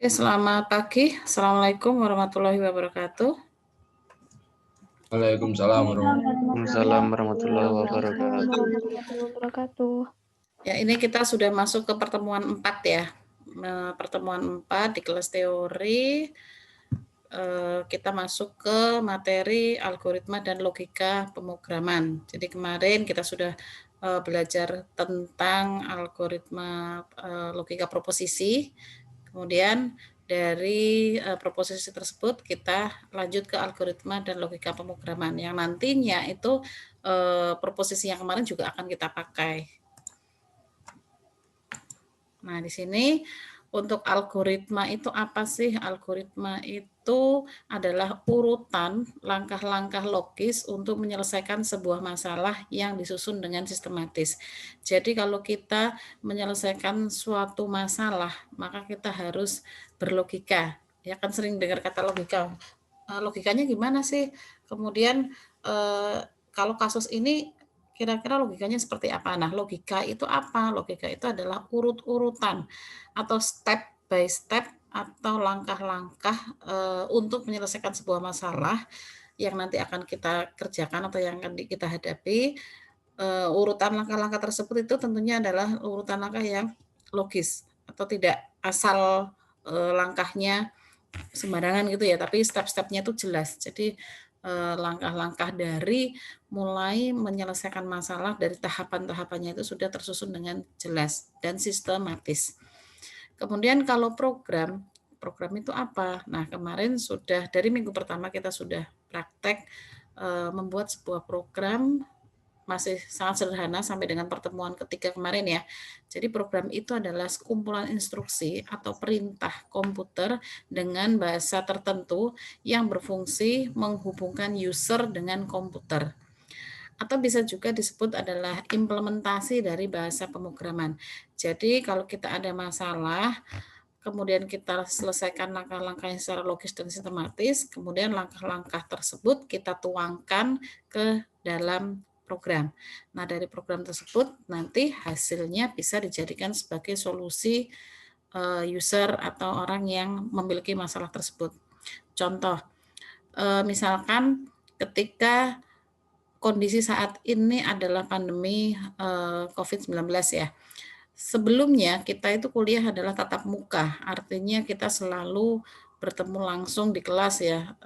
Oke, selamat pagi. Assalamualaikum warahmatullahi wabarakatuh. Waalaikumsalam Waalaikumsalam warahmatullahi wabarakatuh. Ya, ini kita sudah masuk ke pertemuan 4 ya. Pertemuan 4 di kelas teori. Kita masuk ke materi algoritma dan logika pemrograman. Jadi kemarin kita sudah belajar tentang algoritma logika proposisi. Kemudian dari proposisi tersebut kita lanjut ke algoritma dan logika pemrograman yang nantinya itu proposisi yang kemarin juga akan kita pakai. Nah, di sini untuk algoritma itu apa sih? Algoritma itu adalah urutan langkah-langkah logis untuk menyelesaikan sebuah masalah yang disusun dengan sistematis. Jadi kalau kita menyelesaikan suatu masalah, maka kita harus berlogika. Ya kan sering dengar kata logika. Logikanya gimana sih? Kemudian kalau kasus ini kira-kira logikanya seperti apa? Nah, logika itu apa? Logika itu adalah urut-urutan atau step by step atau langkah-langkah untuk menyelesaikan sebuah masalah yang nanti akan kita kerjakan atau yang akan kita hadapi. Urutan langkah-langkah tersebut itu tentunya adalah urutan langkah yang logis atau tidak asal langkahnya sembarangan gitu ya, tapi step-stepnya itu jelas. Jadi langkah-langkah dari mulai menyelesaikan masalah dari tahapan-tahapannya itu sudah tersusun dengan jelas dan sistematis. Kemudian kalau program itu apa? Nah, kemarin sudah dari minggu pertama kita sudah praktek membuat sebuah program, masih sangat sederhana sampai dengan pertemuan ketiga kemarin ya. Jadi program itu adalah sekumpulan instruksi atau perintah komputer dengan bahasa tertentu yang berfungsi menghubungkan user dengan komputer. Atau bisa juga disebut adalah implementasi dari bahasa pemrograman. Jadi kalau kita ada masalah, kemudian kita selesaikan langkah-langkahnya secara logis dan sistematis, kemudian langkah-langkah tersebut kita tuangkan ke dalam program. Nah, dari program tersebut nanti hasilnya bisa dijadikan sebagai solusi user atau orang yang memiliki masalah tersebut. Contoh, misalkan ketika kondisi saat ini adalah pandemi COVID-19 ya. Sebelumnya kita itu kuliah adalah tatap muka, artinya kita selalu bertemu langsung di kelas ya.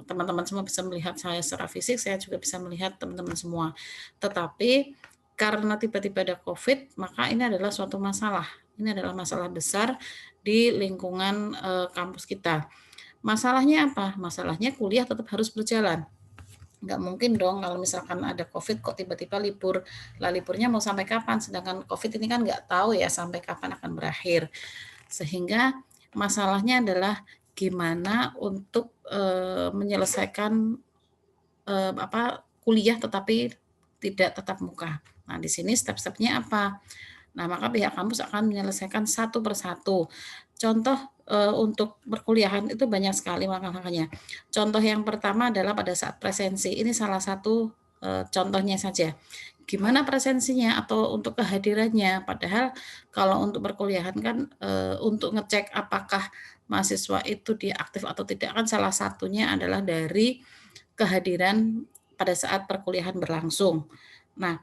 Teman-teman semua bisa melihat saya secara fisik, saya juga bisa melihat teman-teman semua. Tetapi karena tiba-tiba ada COVID, maka ini adalah suatu masalah. Ini adalah masalah besar di lingkungan kampus kita. Masalahnya apa? Masalahnya kuliah tetap harus berjalan. Nggak mungkin dong kalau misalkan ada COVID kok tiba-tiba libur. Lah liburnya mau sampai kapan? Sedangkan COVID ini kan nggak tahu ya sampai kapan akan berakhir. Sehingga masalahnya adalah gimana untuk menyelesaikan kuliah tetapi tidak tatap muka. Nah, di sini step-stepnya apa? Nah, maka pihak kampus akan menyelesaikan satu persatu. Contoh untuk perkuliahan itu banyak sekali langkah-langkahnya. Contoh yang pertama adalah pada saat presensi. Ini salah satu contohnya saja. Gimana presensinya atau untuk kehadirannya? Padahal kalau untuk perkuliahan kan untuk ngecek apakah mahasiswa itu dia aktif atau tidak kan salah satunya adalah dari kehadiran pada saat perkuliahan berlangsung. Nah,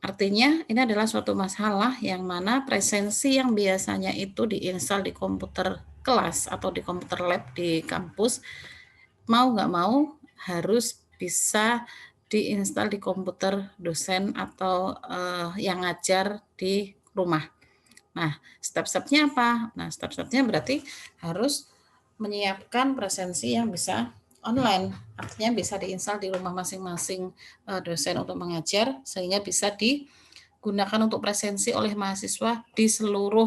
artinya ini adalah suatu masalah yang mana presensi yang biasanya itu diinstal di komputer kelas atau di komputer lab di kampus, mau nggak mau harus bisa diinstal di komputer dosen atau yang ngajar di rumah. Nah, step-stepnya apa? Nah, step-stepnya berarti harus menyiapkan presensi yang bisa online, artinya bisa diinstal di rumah masing-masing dosen untuk mengajar, sehingga bisa digunakan untuk presensi oleh mahasiswa di seluruh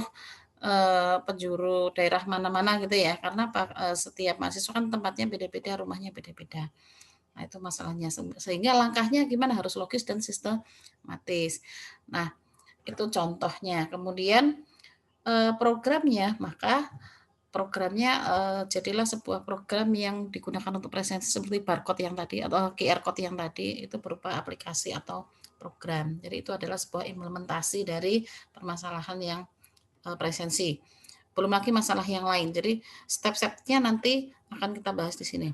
penjuru daerah mana-mana gitu ya, karena setiap mahasiswa kan tempatnya beda-beda, rumahnya beda-beda. Nah, itu masalahnya. Sehingga langkahnya gimana? Harus logis dan sistematis. Nah, itu contohnya. Kemudian programnya, maka programnya jadilah sebuah program yang digunakan untuk presensi seperti barcode yang tadi atau QR code yang tadi itu berupa aplikasi atau program. Jadi itu adalah sebuah implementasi dari permasalahan yang presensi. belum lagi masalah yang lain. Jadi step-stepnya nanti akan kita bahas di sini.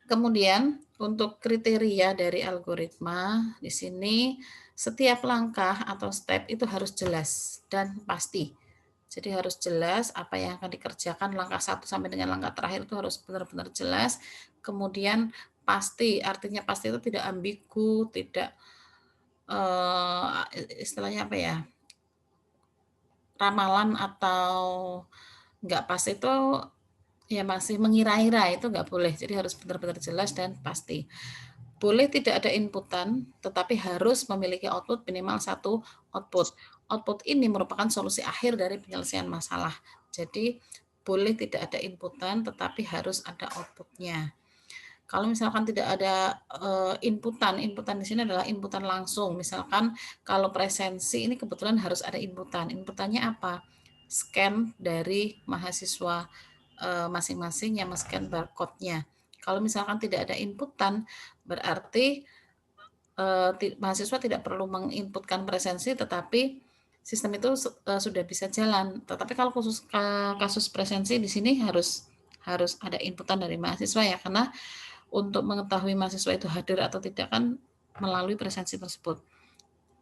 Kemudian untuk kriteria dari algoritma di sini setiap langkah atau step itu harus jelas dan pasti. Jadi harus jelas apa yang akan dikerjakan langkah 1 sampai dengan langkah terakhir itu harus benar-benar jelas. Kemudian pasti, artinya pasti itu tidak ambigu, tidak istilahnya apa ya, ramalan atau nggak pas itu ya masih mengira-ira, itu nggak boleh. Jadi harus benar-benar jelas dan pasti. Boleh tidak ada inputan, tetapi harus memiliki output minimal 1 output. Output ini merupakan solusi akhir dari penyelesaian masalah. Jadi boleh tidak ada inputan, tetapi harus ada outputnya. Kalau misalkan tidak ada, inputan di sini adalah inputan langsung. Misalkan kalau presensi ini kebetulan harus ada inputan. Inputannya apa? Scan dari mahasiswa, masing-masing yang men-scan barcode-nya. Kalau misalkan tidak ada inputan, berarti, mahasiswa tidak perlu menginputkan presensi, tetapi sistem itu sudah bisa jalan. Tetapi kalau khusus kasus presensi di sini harus harus ada inputan dari mahasiswa ya, karena untuk mengetahui mahasiswa itu hadir atau tidak kan melalui presensi tersebut.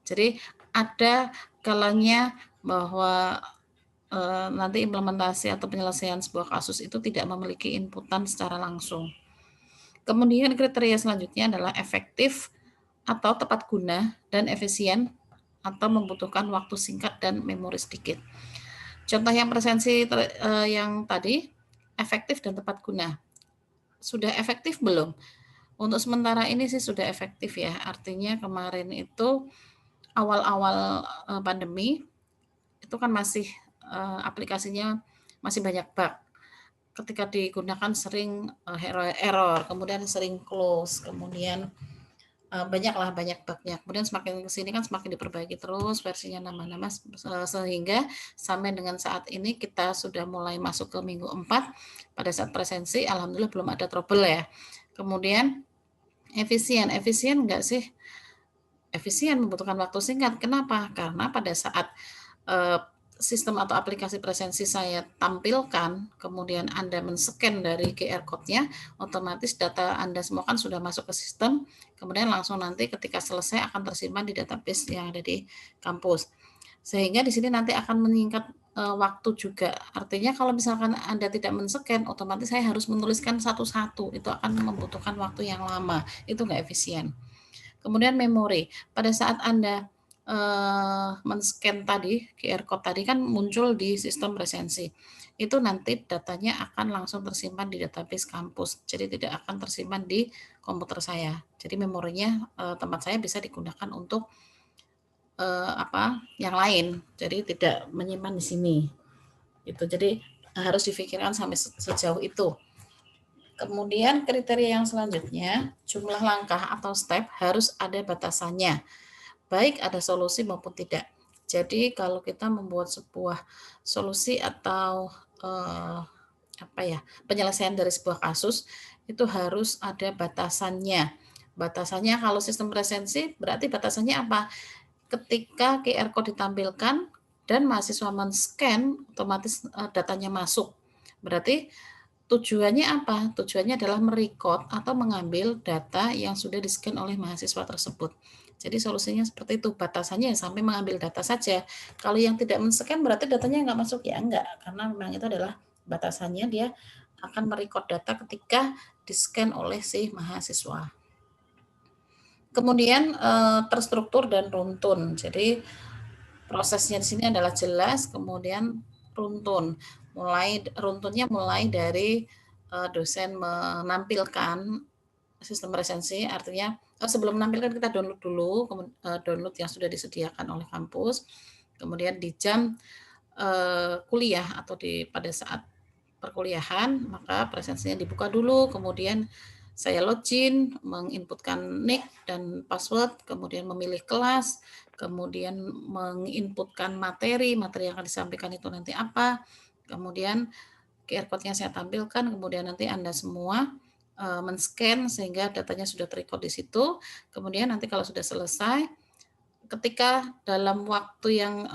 Jadi ada kalanya bahwa nanti implementasi atau penyelesaian sebuah kasus itu tidak memiliki inputan secara langsung. Kemudian kriteria selanjutnya adalah efektif atau tepat guna dan efisien atau membutuhkan waktu singkat dan memori sedikit. Contoh yang presensi yang tadi efektif dan tepat guna. Sudah efektif belum? Untuk sementara ini sih sudah efektif ya, artinya kemarin itu awal-awal, pandemi, itu kan masih, aplikasinya masih banyak bug. Ketika digunakan sering, error, kemudian sering close, kemudian, banyak bug-nya. Kemudian semakin ke sini kan semakin diperbaiki terus, versinya nambah-nambah, sehingga sampai dengan saat ini kita sudah mulai masuk ke minggu 4, pada saat presensi alhamdulillah belum ada trouble ya. Kemudian efisien enggak sih? Efisien, membutuhkan waktu singkat. Kenapa? Karena pada saat, eee, sistem atau aplikasi presensi saya tampilkan, kemudian Anda men-scan dari QR code-nya, otomatis data Anda semua kan sudah masuk ke sistem, kemudian langsung nanti ketika selesai akan tersimpan di database yang ada di kampus. Sehingga di sini nanti akan menyingkat, waktu juga. Artinya kalau misalkan Anda tidak men-scan, otomatis saya harus menuliskan satu-satu, itu akan membutuhkan waktu yang lama, itu nggak efisien. Kemudian memori, pada saat Anda, men-scan tadi, QR code tadi kan muncul di sistem presensi. Itu nanti datanya akan langsung tersimpan di database kampus, jadi tidak akan tersimpan di komputer saya. Jadi memorinya, tempat saya bisa digunakan untuk, yang lain, jadi tidak menyimpan di sini, gitu. Jadi harus difikirkan sampai sejauh itu. Kemudian kriteria yang selanjutnya, jumlah langkah atau step harus ada batasannya, baik ada solusi maupun tidak. Jadi kalau kita membuat sebuah solusi atau, penyelesaian dari sebuah kasus, itu harus ada batasannya. Batasannya kalau sistem presensi berarti batasannya apa? Ketika QR code ditampilkan dan mahasiswa men-scan, otomatis, datanya masuk. Berarti tujuannya apa? Tujuannya adalah merekod atau mengambil data yang sudah di-scan oleh mahasiswa tersebut. Jadi solusinya seperti itu, batasannya sampai mengambil data saja. Kalau yang tidak men-scan berarti datanya nggak masuk, ya enggak, karena memang itu adalah batasannya, dia akan merekod data ketika di-scan oleh si mahasiswa. Kemudian, terstruktur dan runtun. Jadi prosesnya di sini adalah jelas, kemudian runtun. Runtunnya mulai dari dosen menampilkan sistem presensi, artinya sebelum menampilkan kita download dulu, download yang sudah disediakan oleh kampus, kemudian di jam kuliah atau pada saat perkuliahan, maka presensinya dibuka dulu, kemudian saya login, menginputkan nick dan password, kemudian memilih kelas, kemudian menginputkan materi yang akan disampaikan itu nanti apa, kemudian QR code-nya saya tampilkan, kemudian nanti Anda semua men-scan sehingga datanya sudah terrecord di situ. Kemudian nanti kalau sudah selesai, ketika dalam waktu yang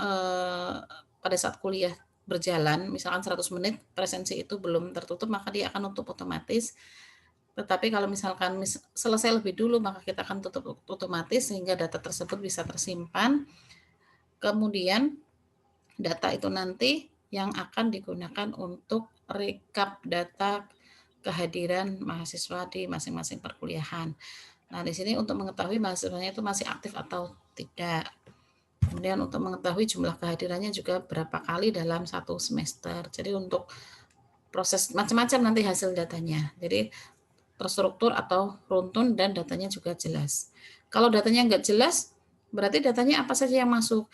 pada saat kuliah berjalan, misalkan 100 menit presensi itu belum tertutup, maka dia akan tutup otomatis. Tetapi kalau misalkan selesai lebih dulu, maka kita akan tutup otomatis sehingga data tersebut bisa tersimpan. Kemudian data itu nanti yang akan digunakan untuk rekap data kehadiran mahasiswa di masing-masing perkuliahan. Nah, di sini untuk mengetahui mahasiswanya itu masih aktif atau tidak. Kemudian untuk mengetahui jumlah kehadirannya juga berapa kali dalam satu semester. Jadi untuk proses macam-macam nanti hasil datanya. Jadi terstruktur atau runtun dan datanya juga jelas. Kalau datanya nggak jelas, berarti datanya apa saja yang masuk.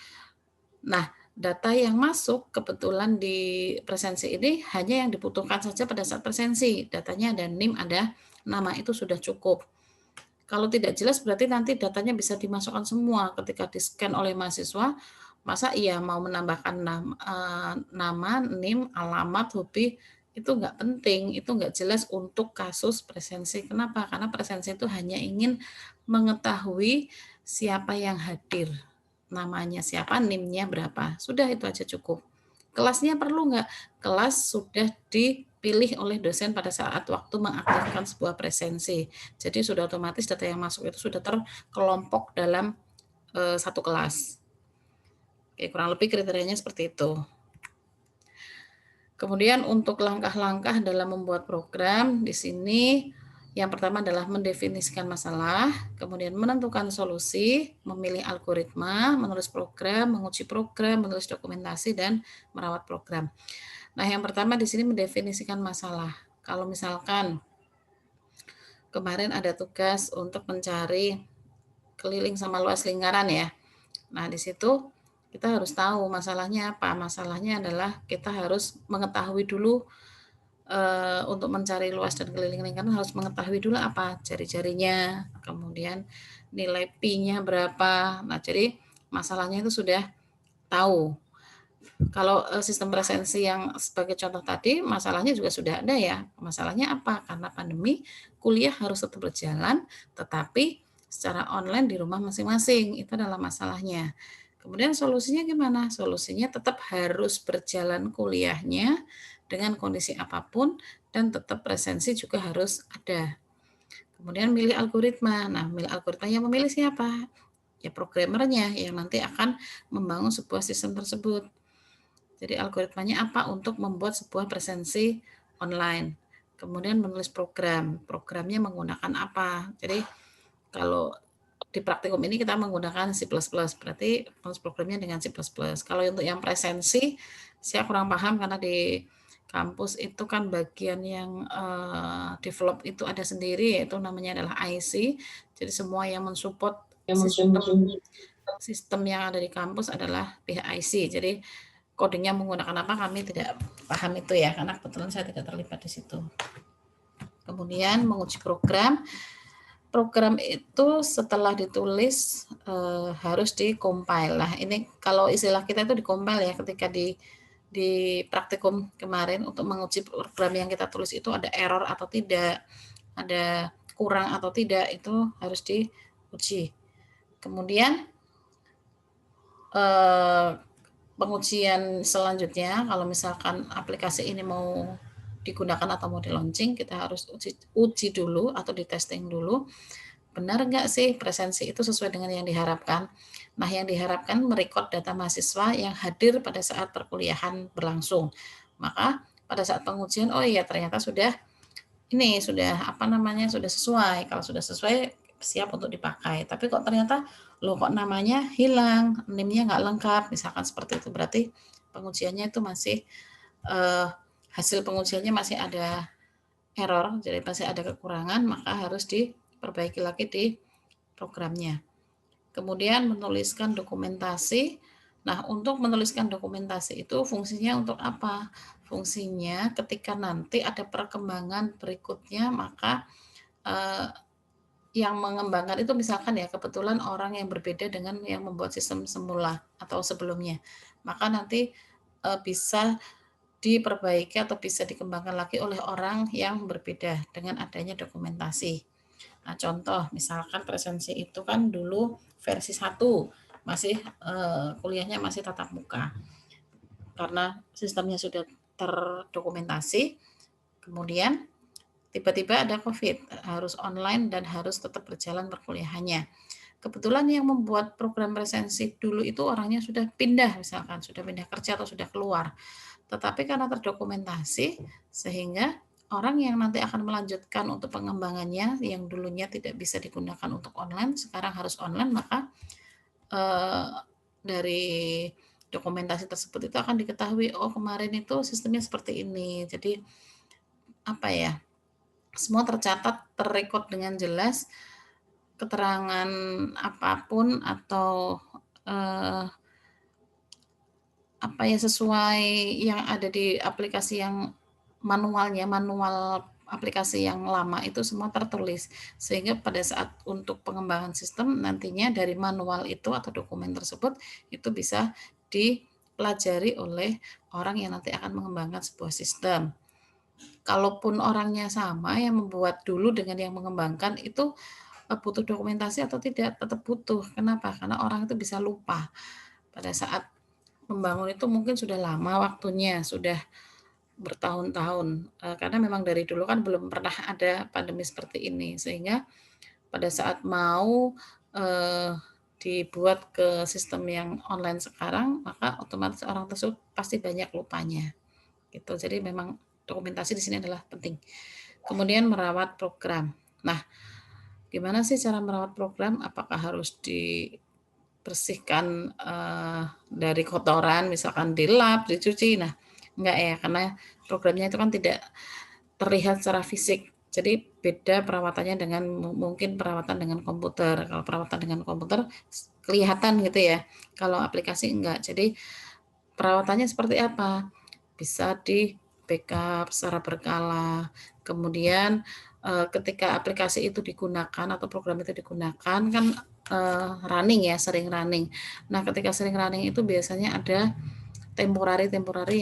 Nah, data yang masuk kebetulan di presensi ini hanya yang dibutuhkan saja pada saat presensi. Datanya ada NIM, ada nama, itu sudah cukup. Kalau tidak jelas berarti nanti datanya bisa dimasukkan semua ketika di-scan oleh mahasiswa. Masa iya mau menambahkan nama, NIM, alamat, hobi, itu nggak penting, itu nggak jelas untuk kasus presensi. Kenapa? Karena presensi itu hanya ingin mengetahui siapa yang hadir, namanya siapa, NIM-nya berapa. Sudah itu aja cukup. Kelasnya perlu nggak? Kelas sudah dipilih oleh dosen pada saat waktu mengaktifkan sebuah presensi. Jadi sudah otomatis data yang masuk itu sudah terkelompok dalam satu kelas. Oke, kurang lebih kriterianya seperti itu. Kemudian untuk langkah-langkah dalam membuat program, di sini yang pertama adalah mendefinisikan masalah, kemudian menentukan solusi, memilih algoritma, menulis program, menguji program, menulis dokumentasi, dan merawat program. Nah, yang pertama di sini mendefinisikan masalah. Kalau misalkan kemarin ada tugas untuk mencari keliling sama luas lingkaran ya. Nah, di situ kita harus tahu masalahnya apa. Masalahnya adalah kita harus mengetahui dulu untuk mencari luas dan keliling lingkaran harus mengetahui dulu apa jari-jarinya, kemudian nilai Pi-nya berapa. Nah, jadi masalahnya itu sudah tahu. Kalau sistem presensi yang sebagai contoh tadi, masalahnya juga sudah ada ya. Masalahnya apa? Karena pandemi, kuliah harus tetap berjalan, tetapi secara online di rumah masing-masing. Itu adalah masalahnya. Kemudian solusinya gimana? Solusinya tetap harus berjalan kuliahnya dengan kondisi apapun dan tetap presensi juga harus ada. Kemudian milih algoritma. Nah, milih algoritma yang memilih siapa? Ya programmernya yang nanti akan membangun sebuah sistem tersebut. Jadi algoritmanya apa untuk membuat sebuah presensi online. Kemudian menulis program. Programnya menggunakan apa? Jadi kalau di praktikum ini kita menggunakan C++, berarti menulis programnya dengan C++. Kalau untuk yang presensi, saya kurang paham karena di kampus itu kan bagian yang develop itu ada sendiri, yaitu namanya adalah IC. Jadi semua yang mensupport sistem yang ada di kampus adalah pihak IC. Jadi codingnya menggunakan apa kami tidak paham itu ya, karena kebetulan saya tidak terlibat di situ. Kemudian menguji program. Program itu setelah ditulis harus di-compile. Nah, ini kalau istilah kita itu di-compile ya, ketika di praktikum kemarin untuk menguji program yang kita tulis itu ada error atau tidak, ada kurang atau tidak, itu harus diuji. Kemudian pengujian selanjutnya, kalau misalkan aplikasi ini mau digunakan atau mau di launching, kita harus uji dulu atau di testing dulu. Benar nggak sih presensi itu sesuai dengan yang diharapkan? Nah, yang diharapkan merekod data mahasiswa yang hadir pada saat perkuliahan berlangsung. Maka pada saat pengujian, oh iya ternyata sudah sudah sesuai. Kalau sudah sesuai, siap untuk dipakai. Tapi kok ternyata loh kok namanya hilang, NIM-nya nggak lengkap, misalkan seperti itu, berarti pengujiannya itu masih hasil pengujiannya masih ada error, jadi masih ada kekurangan, maka harus diperbaiki lagi di programnya. Kemudian menuliskan dokumentasi. Nah, untuk menuliskan dokumentasi itu fungsinya untuk apa? Fungsinya ketika nanti ada perkembangan berikutnya, maka yang mengembangkan itu misalkan ya kebetulan orang yang berbeda dengan yang membuat sistem semula atau sebelumnya, maka nanti bisa diperbaiki atau bisa dikembangkan lagi oleh orang yang berbeda dengan adanya dokumentasi. Nah, contoh misalkan presensi itu kan dulu versi 1 masih kuliahnya masih tatap muka. karena sistemnya sudah terdokumentasi. Kemudian tiba-tiba ada COVID, harus online dan harus tetap berjalan perkuliahannya. Kebetulan yang membuat program presensi dulu itu orangnya sudah pindah, misalkan sudah pindah kerja atau sudah keluar. Tetapi karena terdokumentasi, sehingga orang yang nanti akan melanjutkan untuk pengembangannya yang dulunya tidak bisa digunakan untuk online, sekarang harus online, maka dari dokumentasi tersebut itu akan diketahui, oh kemarin itu sistemnya seperti ini. Jadi apa ya? Semua tercatat, terrekod dengan jelas, keterangan apapun atau apa ya, sesuai yang ada di aplikasi yang manual aplikasi yang lama itu semua tertulis. Sehingga pada saat untuk pengembangan sistem nantinya dari manual itu atau dokumen tersebut itu bisa dipelajari oleh orang yang nanti akan mengembangkan sebuah sistem. Kalaupun orangnya sama yang membuat dulu dengan yang mengembangkan itu butuh dokumentasi atau tidak, tetap butuh. Kenapa? Karena orang itu bisa lupa. Pada saat membangun itu mungkin sudah lama waktunya, sudah bertahun-tahun, karena memang dari dulu kan belum pernah ada pandemi seperti ini, sehingga pada saat mau, dibuat ke sistem yang online sekarang, maka otomatis orang tersebut pasti banyak lupanya, gitu. Jadi memang dokumentasi di sini adalah penting. Kemudian merawat program. Nah, gimana sih cara merawat program? Apakah harus dibersihkan dari kotoran, misalkan dilap, dicuci? Nah, enggak ya, karena programnya itu kan tidak terlihat secara fisik. Jadi beda perawatannya dengan mungkin perawatan dengan komputer. Kalau perawatan dengan komputer kelihatan gitu ya. Kalau aplikasi enggak. Jadi perawatannya seperti apa? Bisa di backup secara berkala. Kemudian ketika aplikasi itu digunakan atau program itu digunakan kan running ya, sering running. Nah, ketika sering running itu biasanya ada temporary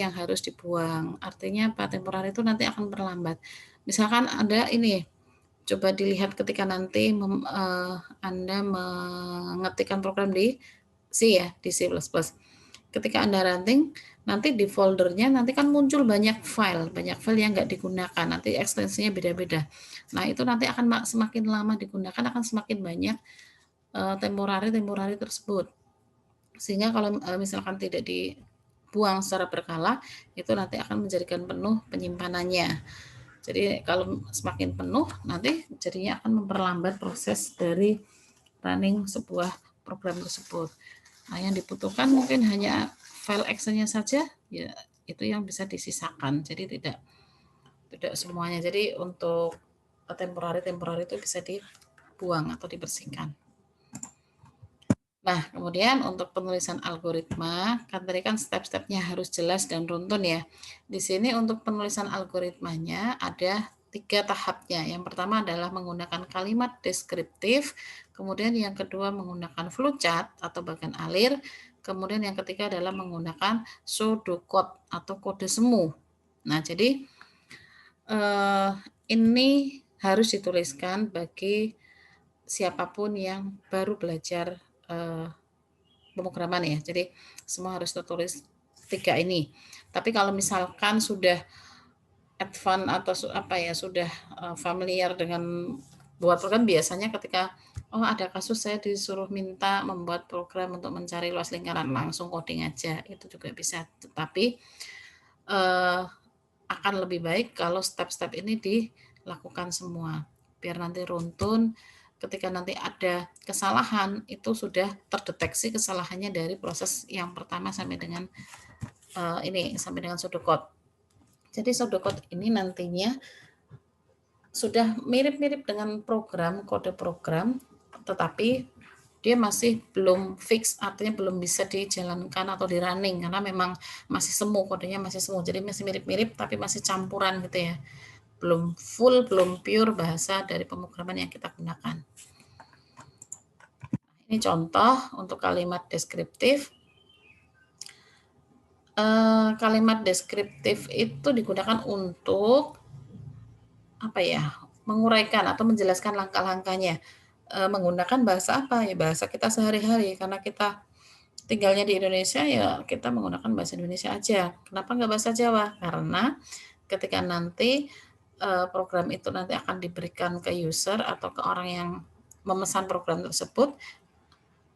yang harus dibuang. Artinya apa? Temporary itu nanti akan berlambat. Misalkan ada ini, coba dilihat ketika nanti Anda mengetikkan program di C ya, di C++. Ketika Anda running, nanti di foldernya nanti kan muncul banyak file yang nggak digunakan, nanti ekstensinya beda-beda. Nah, itu nanti akan semakin lama digunakan, akan semakin banyak temporary tersebut. Sehingga kalau misalkan tidak dibuang secara berkala, itu nanti akan menjadikan penuh penyimpanannya. Jadi kalau semakin penuh, nanti jadinya akan memperlambat proses dari running sebuah program tersebut. Nah, yang dibutuhkan mungkin hanya file Excel-nya saja, ya itu yang bisa disisakan. Jadi tidak semuanya. Jadi untuk temporary itu bisa dibuang atau dibersihkan. Nah, kemudian untuk penulisan algoritma, kan tadi kan step-stepnya harus jelas dan runtun ya. Di sini untuk penulisan algoritmanya ada 3 tahapnya. Yang pertama adalah menggunakan kalimat deskriptif, kemudian yang kedua menggunakan flowchart atau bagan alir, kemudian yang ketiga adalah menggunakan pseudocode atau kode semu. Nah, jadi ini harus dituliskan bagi siapapun yang baru belajar pemrograman ya. Jadi semua harus tertulis 3 ini. Tapi kalau misalkan sudah advance atau apa ya, sudah familiar dengan buat program, biasanya ketika ada kasus saya disuruh minta membuat program untuk mencari luas lingkaran, langsung coding aja, itu juga bisa. Tetapi akan lebih baik kalau step-step ini dilakukan semua, biar nanti runtun. Ketika nanti ada kesalahan, itu sudah terdeteksi kesalahannya dari proses yang pertama sampai dengan sampai dengan pseudocode. Jadi pseudocode ini nantinya sudah mirip-mirip dengan kode program, tetapi dia masih belum fix, artinya belum bisa dijalankan atau di running karena memang masih semu, kodenya masih semu. Jadi masih mirip-mirip tapi masih campuran gitu ya. Belum full, belum pure bahasa dari pemrograman yang kita gunakan. Ini contoh untuk kalimat deskriptif. Kalimat deskriptif itu digunakan untuk menguraikan atau menjelaskan langkah-langkahnya. Menggunakan bahasa apa? Ya bahasa kita sehari-hari, karena kita tinggalnya di Indonesia ya kita menggunakan bahasa Indonesia aja. Kenapa nggak bahasa Jawa? Karena ketika nanti program itu nanti akan diberikan ke user atau ke orang yang memesan program tersebut,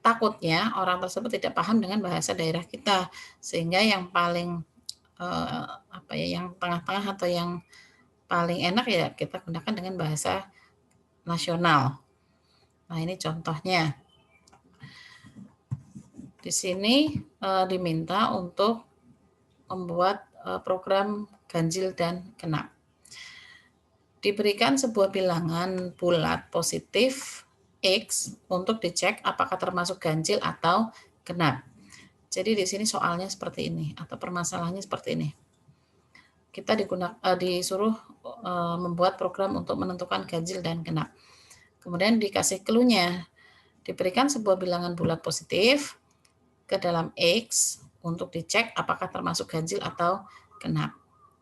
takutnya orang tersebut tidak paham dengan bahasa daerah kita, sehingga yang paling yang tengah-tengah atau yang paling enak ya kita gunakan dengan bahasa nasional. Nah, ini contohnya. Di sini diminta untuk membuat program ganjil dan genap. Diberikan sebuah bilangan bulat positif X untuk dicek apakah termasuk ganjil atau genap. Jadi di sini soalnya seperti ini atau permasalahannya seperti ini. Kita disuruh membuat program untuk menentukan ganjil dan genap. Kemudian dikasih clue-nya. Diberikan sebuah bilangan bulat positif ke dalam X untuk dicek apakah termasuk ganjil atau genap.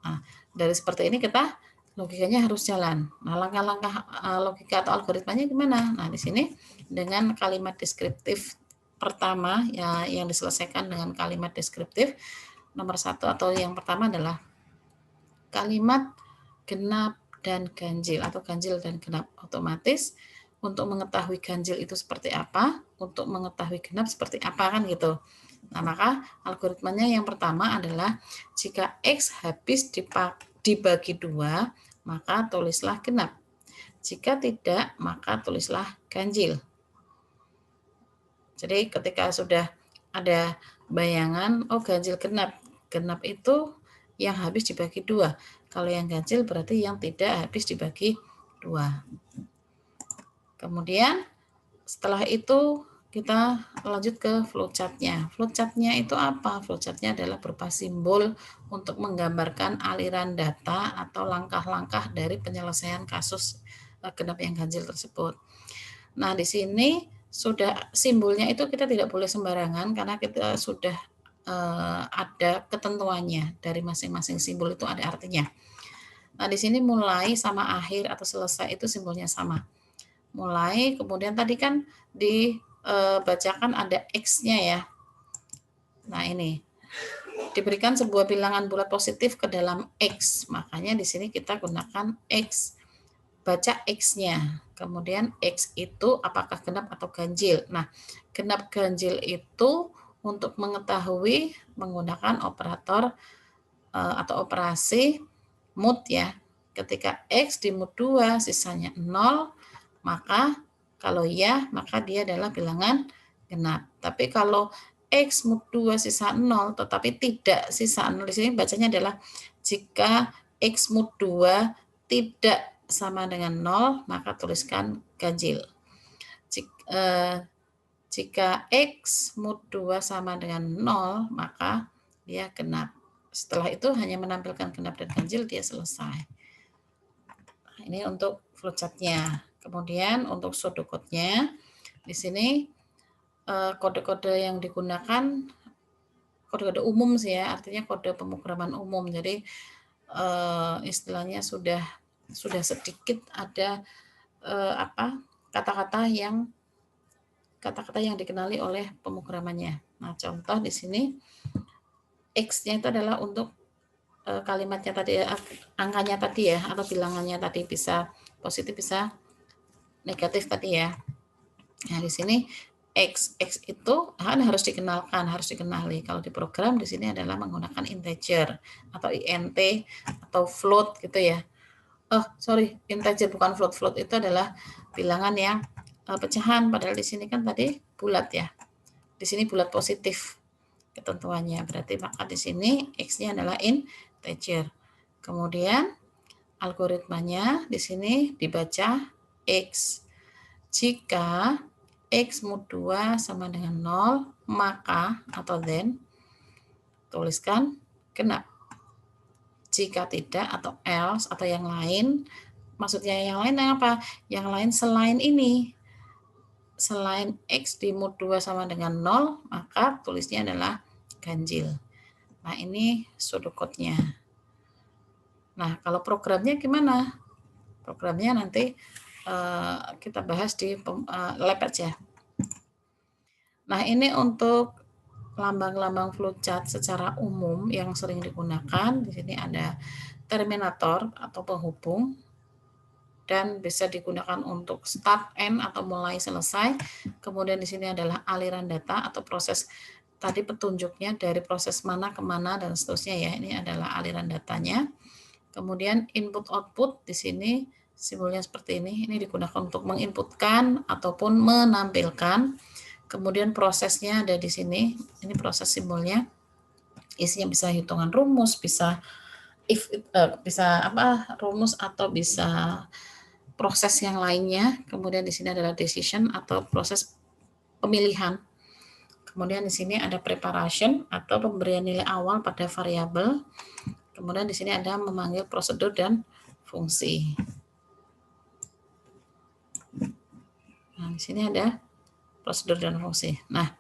Nah, dari seperti ini kita logikanya harus jalan. Nah, langkah-langkah logika atau algoritmanya gimana? Nah, di sini dengan kalimat deskriptif pertama ya yang diselesaikan dengan kalimat deskriptif nomor 1 atau yang pertama adalah kalimat genap dan ganjil atau ganjil dan genap. Otomatis untuk mengetahui ganjil itu seperti apa, untuk mengetahui genap seperti apa kan gitu. Nah, maka algoritmanya yang pertama adalah jika X habis dibagi 2, maka tulislah genap. Jika tidak, maka tulislah ganjil. Jadi ketika sudah ada bayangan, oh ganjil genap. Genap itu yang habis dibagi 2. Kalau yang ganjil berarti yang tidak habis dibagi 2. Kemudian setelah itu kita lanjut ke flowchart-nya. Flowchart-nya itu apa? Flowchart-nya adalah berupa simbol untuk menggambarkan aliran data atau langkah-langkah dari penyelesaian kasus genap yang ganjil tersebut. Nah, di sini sudah simbolnya itu kita tidak boleh sembarangan karena kita sudah ada ketentuannya. Dari masing-masing simbol itu ada artinya. Nah, di sini mulai sama akhir atau selesai itu simbolnya sama. Mulai, kemudian tadi kan dibacakan ada X-nya ya. Nah, ini diberikan sebuah bilangan bulat positif ke dalam X. Makanya di sini kita gunakan X. Baca X-nya. Kemudian X itu apakah genap atau ganjil. Nah, genap ganjil itu untuk mengetahui menggunakan operator atau operasi mood ya. Ketika X di mood 2 sisanya 0, maka kalau ya, maka dia adalah bilangan genap. Tapi kalau X mood 2 sisa 0, tetapi tidak sisa 0, di sini bacanya adalah jika X mood 2 tidak sama dengan 0, maka tuliskan ganjil. Jika X mood 2 sama dengan 0, maka dia genap. Setelah itu hanya menampilkan genap dan ganjil, dia selesai. Nah, ini untuk flowchart-nya. Kemudian untuk pseudocode-nya, di sini kode-kode yang digunakan kode-kode umum sih ya, artinya kode pemrograman umum. Jadi istilahnya sudah sedikit ada kata-kata yang dikenali oleh pemrogramannya. Nah, contoh di sini X-nya itu adalah untuk kalimatnya tadi, angkanya tadi ya, atau bilangannya tadi bisa positif bisa negatif tadi ya. Nah, di sini X itu kan harus dikenali. Kalau di program di sini adalah menggunakan integer atau int atau float gitu ya. Integer bukan float. Float itu adalah bilangan yang pecahan, padahal di sini kan tadi bulat ya. Di sini bulat positif ketentuannya. Berarti maka di sini X-nya adalah integer. Kemudian algoritmanya di sini dibaca X. Jika X mood 2 sama dengan 0, maka atau then tuliskan genap. Jika tidak atau else atau yang lain, maksudnya yang lain apa? Yang lain selain ini. Selain X di mood 2 sama dengan 0, maka tulisnya adalah ganjil. Nah, ini pseudocode-nya. Nah, kalau programnya gimana? Programnya nanti kita bahas di lab aja. Nah, ini untuk lambang-lambang flowchart secara umum yang sering digunakan. Di sini ada terminator atau penghubung, dan bisa digunakan untuk start, end, atau mulai, selesai. Kemudian di sini adalah aliran data atau proses tadi petunjuknya dari proses mana ke mana dan seterusnya ya. Ini adalah aliran datanya. Kemudian input output di sini simbolnya seperti ini. Ini digunakan untuk menginputkan ataupun menampilkan. Kemudian prosesnya ada di sini. Ini proses simbolnya. Isinya bisa hitungan rumus, bisa bisa rumus atau bisa proses yang lainnya. Kemudian di sini adalah decision atau proses pemilihan. Kemudian di sini ada preparation atau pemberian nilai awal pada variabel. Kemudian di sini ada memanggil prosedur dan fungsi. Nah, di sini ada prosedur dan fungsi. Nah,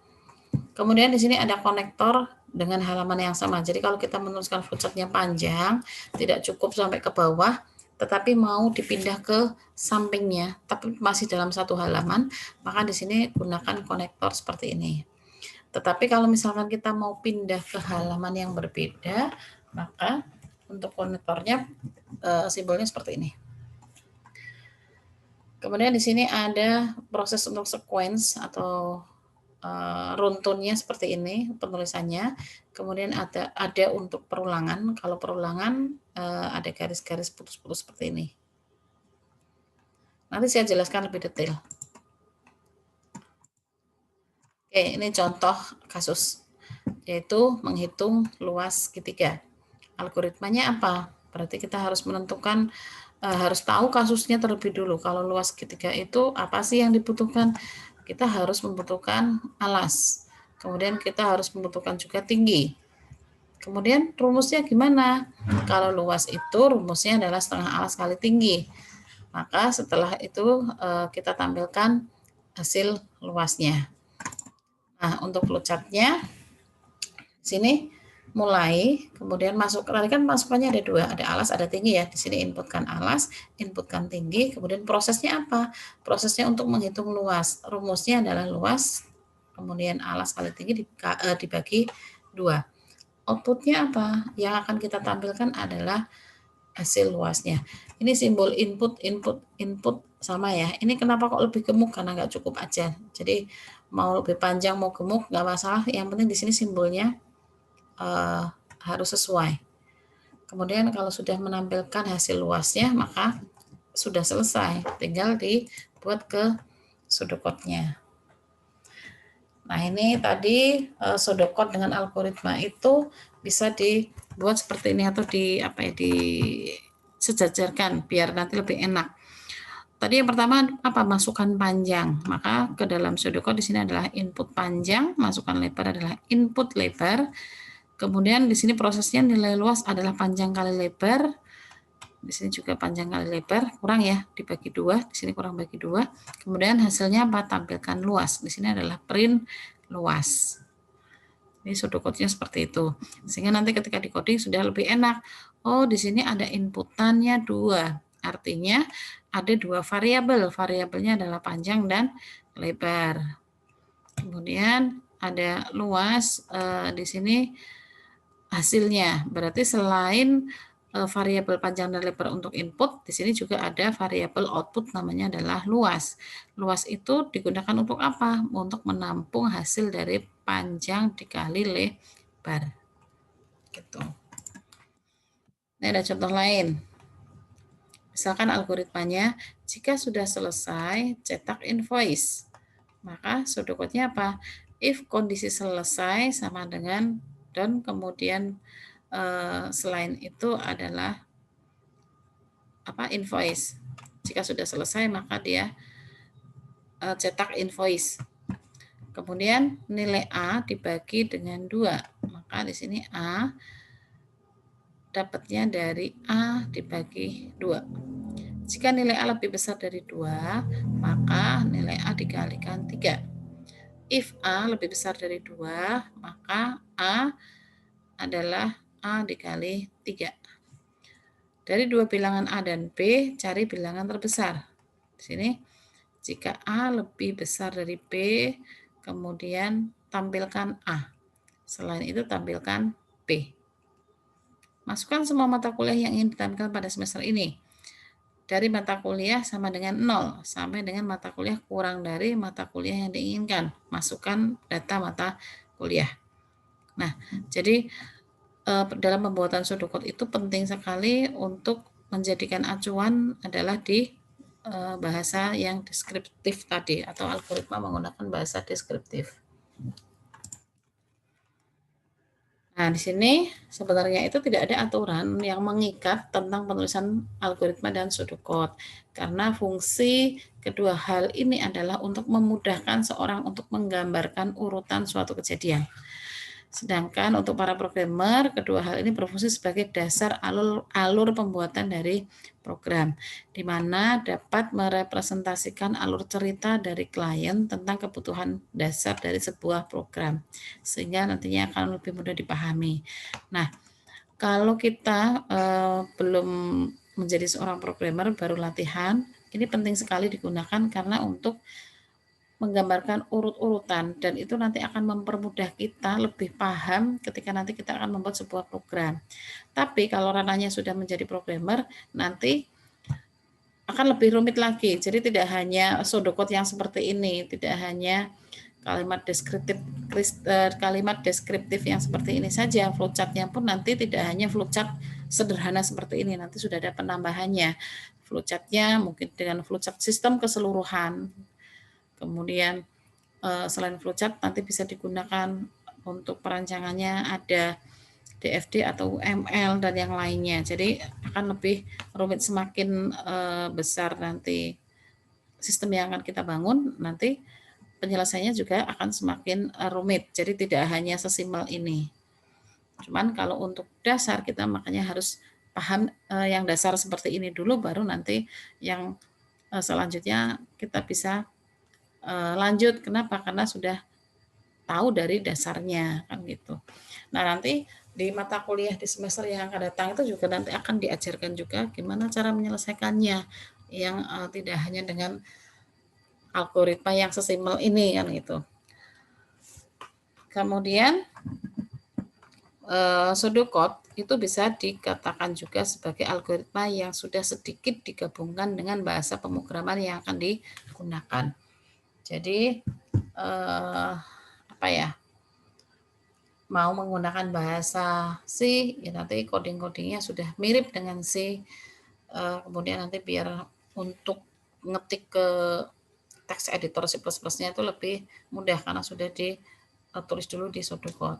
kemudian di sini ada konektor dengan halaman yang sama. Jadi kalau kita menuliskan flowchartnya panjang, tidak cukup sampai ke bawah, tetapi mau dipindah ke sampingnya, tapi masih dalam satu halaman, maka di sini gunakan konektor seperti ini. Tetapi kalau misalkan kita mau pindah ke halaman yang berbeda, maka untuk konektornya simbolnya seperti ini. Kemudian di sini ada proses untuk sequence atau runtunnya seperti ini penulisannya. Kemudian ada untuk perulangan. Kalau perulangan ada garis-garis putus-putus seperti ini. Nanti saya jelaskan lebih detail. Oke, ini contoh kasus, yaitu menghitung luas segitiga. Algoritmanya apa? Berarti kita harus menentukan, harus tahu kasusnya terlebih dulu. Kalau luas segitiga itu apa sih yang dibutuhkan? Kita harus membutuhkan alas. Kemudian kita harus membutuhkan juga tinggi. Kemudian rumusnya gimana? Kalau luas itu rumusnya adalah setengah alas kali tinggi. Maka setelah itu kita tampilkan hasil luasnya. Nah, untuk flowchartnya sini mulai, kemudian masuk, tadi kan masukannya ada dua, ada alas, ada tinggi ya. Di sini inputkan alas, inputkan tinggi, kemudian prosesnya apa? Prosesnya untuk menghitung luas. Rumusnya adalah luas, kemudian alas kali tinggi dibagi 2. Outputnya apa? Yang akan kita tampilkan adalah hasil luasnya. Ini simbol input, input, input sama ya. Ini kenapa kok lebih gemuk? Karena nggak cukup aja. Jadi mau lebih panjang, mau gemuk, nggak masalah. Yang penting di sini simbolnya harus sesuai. Kemudian kalau sudah menampilkan hasil luasnya, maka sudah selesai. Tinggal dibuat ke pseudocode-nya. Nah, ini tadi pseudocode dengan algoritma itu bisa dibuat seperti ini atau disejajarkan biar nanti lebih enak. Tadi yang pertama apa? Masukan panjang. Maka ke dalam pseudocode di sini adalah input panjang, masukan lebar adalah input lebar. Kemudian di sini prosesnya nilai luas adalah panjang kali lebar. Di sini juga panjang kali lebar, kurang ya, dibagi 2, di sini kurang bagi 2. Kemudian hasilnya apa? Tampilkan luas. Di sini adalah print luas. Ini pseudocode-nya seperti itu. Sehingga nanti ketika di coding sudah lebih enak. Oh, di sini ada inputannya 2. Artinya ada 2 variabel. Variabelnya adalah panjang dan lebar. Kemudian ada luas di sini hasilnya. Berarti selain variabel panjang dan lebar untuk input, di sini juga ada variabel output namanya adalah luas. Luas itu digunakan untuk apa? Untuk menampung hasil dari panjang dikali lebar. Gitu. Ini ada contoh lain. Misalkan algoritmanya, jika sudah selesai cetak invoice, maka pseudocode-nya apa? If kondisi selesai sama dengan dan kemudian selain itu adalah invoice. Jika sudah selesai maka dia cetak invoice. Kemudian nilai A dibagi dengan 2. Maka di sini A dapatnya dari A dibagi 2. Jika nilai A lebih besar dari 2, maka nilai A dikalikan 3. If A lebih besar dari 2, maka A adalah A dikali 3. Dari 2 bilangan A dan B, cari bilangan terbesar. Di sini, jika A lebih besar dari B, kemudian tampilkan A. Selain itu tampilkan B. Masukkan semua mata kuliah yang ingin ditampilkan pada semester ini. Dari mata kuliah sama dengan 0 sampai dengan mata kuliah kurang dari mata kuliah yang diinginkan. Masukkan data mata kuliah. Nah, jadi dalam pembuatan pseudocode itu penting sekali untuk menjadikan acuan adalah di bahasa yang deskriptif tadi atau algoritma menggunakan bahasa deskriptif. Nah, di sini sebenarnya itu tidak ada aturan yang mengikat tentang penulisan algoritma dan pseudocode, karena fungsi kedua hal ini adalah untuk memudahkan seorang untuk menggambarkan urutan suatu kejadian. Sedangkan untuk para programmer, kedua hal ini berfungsi sebagai dasar alur pembuatan dari program, di mana dapat merepresentasikan alur cerita dari klien tentang kebutuhan dasar dari sebuah program, sehingga nantinya akan lebih mudah dipahami. Nah, kalau kita belum menjadi seorang programmer, baru latihan, ini penting sekali digunakan karena untuk menggambarkan urut-urutan, dan itu nanti akan mempermudah kita lebih paham ketika nanti kita akan membuat sebuah program. Tapi kalau ranahnya sudah menjadi programmer, nanti akan lebih rumit lagi. Jadi tidak hanya pseudocode yang seperti ini, tidak hanya kalimat deskriptif yang seperti ini saja. Flowchart-nya pun nanti tidak hanya flowchart sederhana seperti ini, nanti sudah ada penambahannya. Flowchart-nya mungkin dengan flowchart sistem keseluruhan. Kemudian selain flowchart nanti bisa digunakan untuk perancangannya ada DFD atau UML dan yang lainnya. Jadi akan lebih rumit, semakin besar nanti sistem yang akan kita bangun, nanti penyelesaiannya juga akan semakin rumit. Jadi tidak hanya sesimpel ini. Cuman kalau untuk dasar kita makanya harus paham yang dasar seperti ini dulu, baru nanti yang selanjutnya kita bisa lanjut. Kenapa? Karena sudah tahu dari dasarnya, kan gitu. Nah, nanti di mata kuliah di semester yang akan datang itu juga nanti akan diajarkan juga gimana cara menyelesaikannya, yang tidak hanya dengan algoritma yang sesimpel ini, kan gitu. Kemudian pseudocode itu bisa dikatakan juga sebagai algoritma yang sudah sedikit digabungkan dengan bahasa pemrograman yang akan digunakan. Jadi apa ya, mau menggunakan bahasa C, ya nanti coding-codingnya sudah mirip dengan C. Kemudian nanti biar untuk ngetik ke text editor C++-nya itu lebih mudah karena sudah ditulis dulu di pseudocode.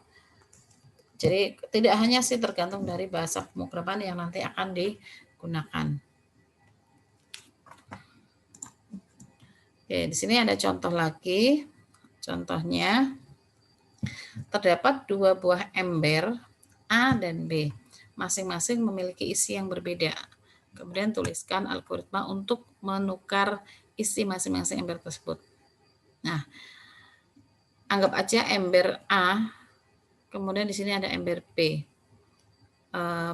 Jadi tidak hanya sih tergantung dari bahasa pemrograman yang nanti akan digunakan. Oke, di sini ada contoh lagi. Contohnya, terdapat dua buah ember A dan B. Masing-masing memiliki isi yang berbeda. Kemudian tuliskan algoritma untuk menukar isi masing-masing ember tersebut. Nah, anggap aja ember A, kemudian di sini ada ember B.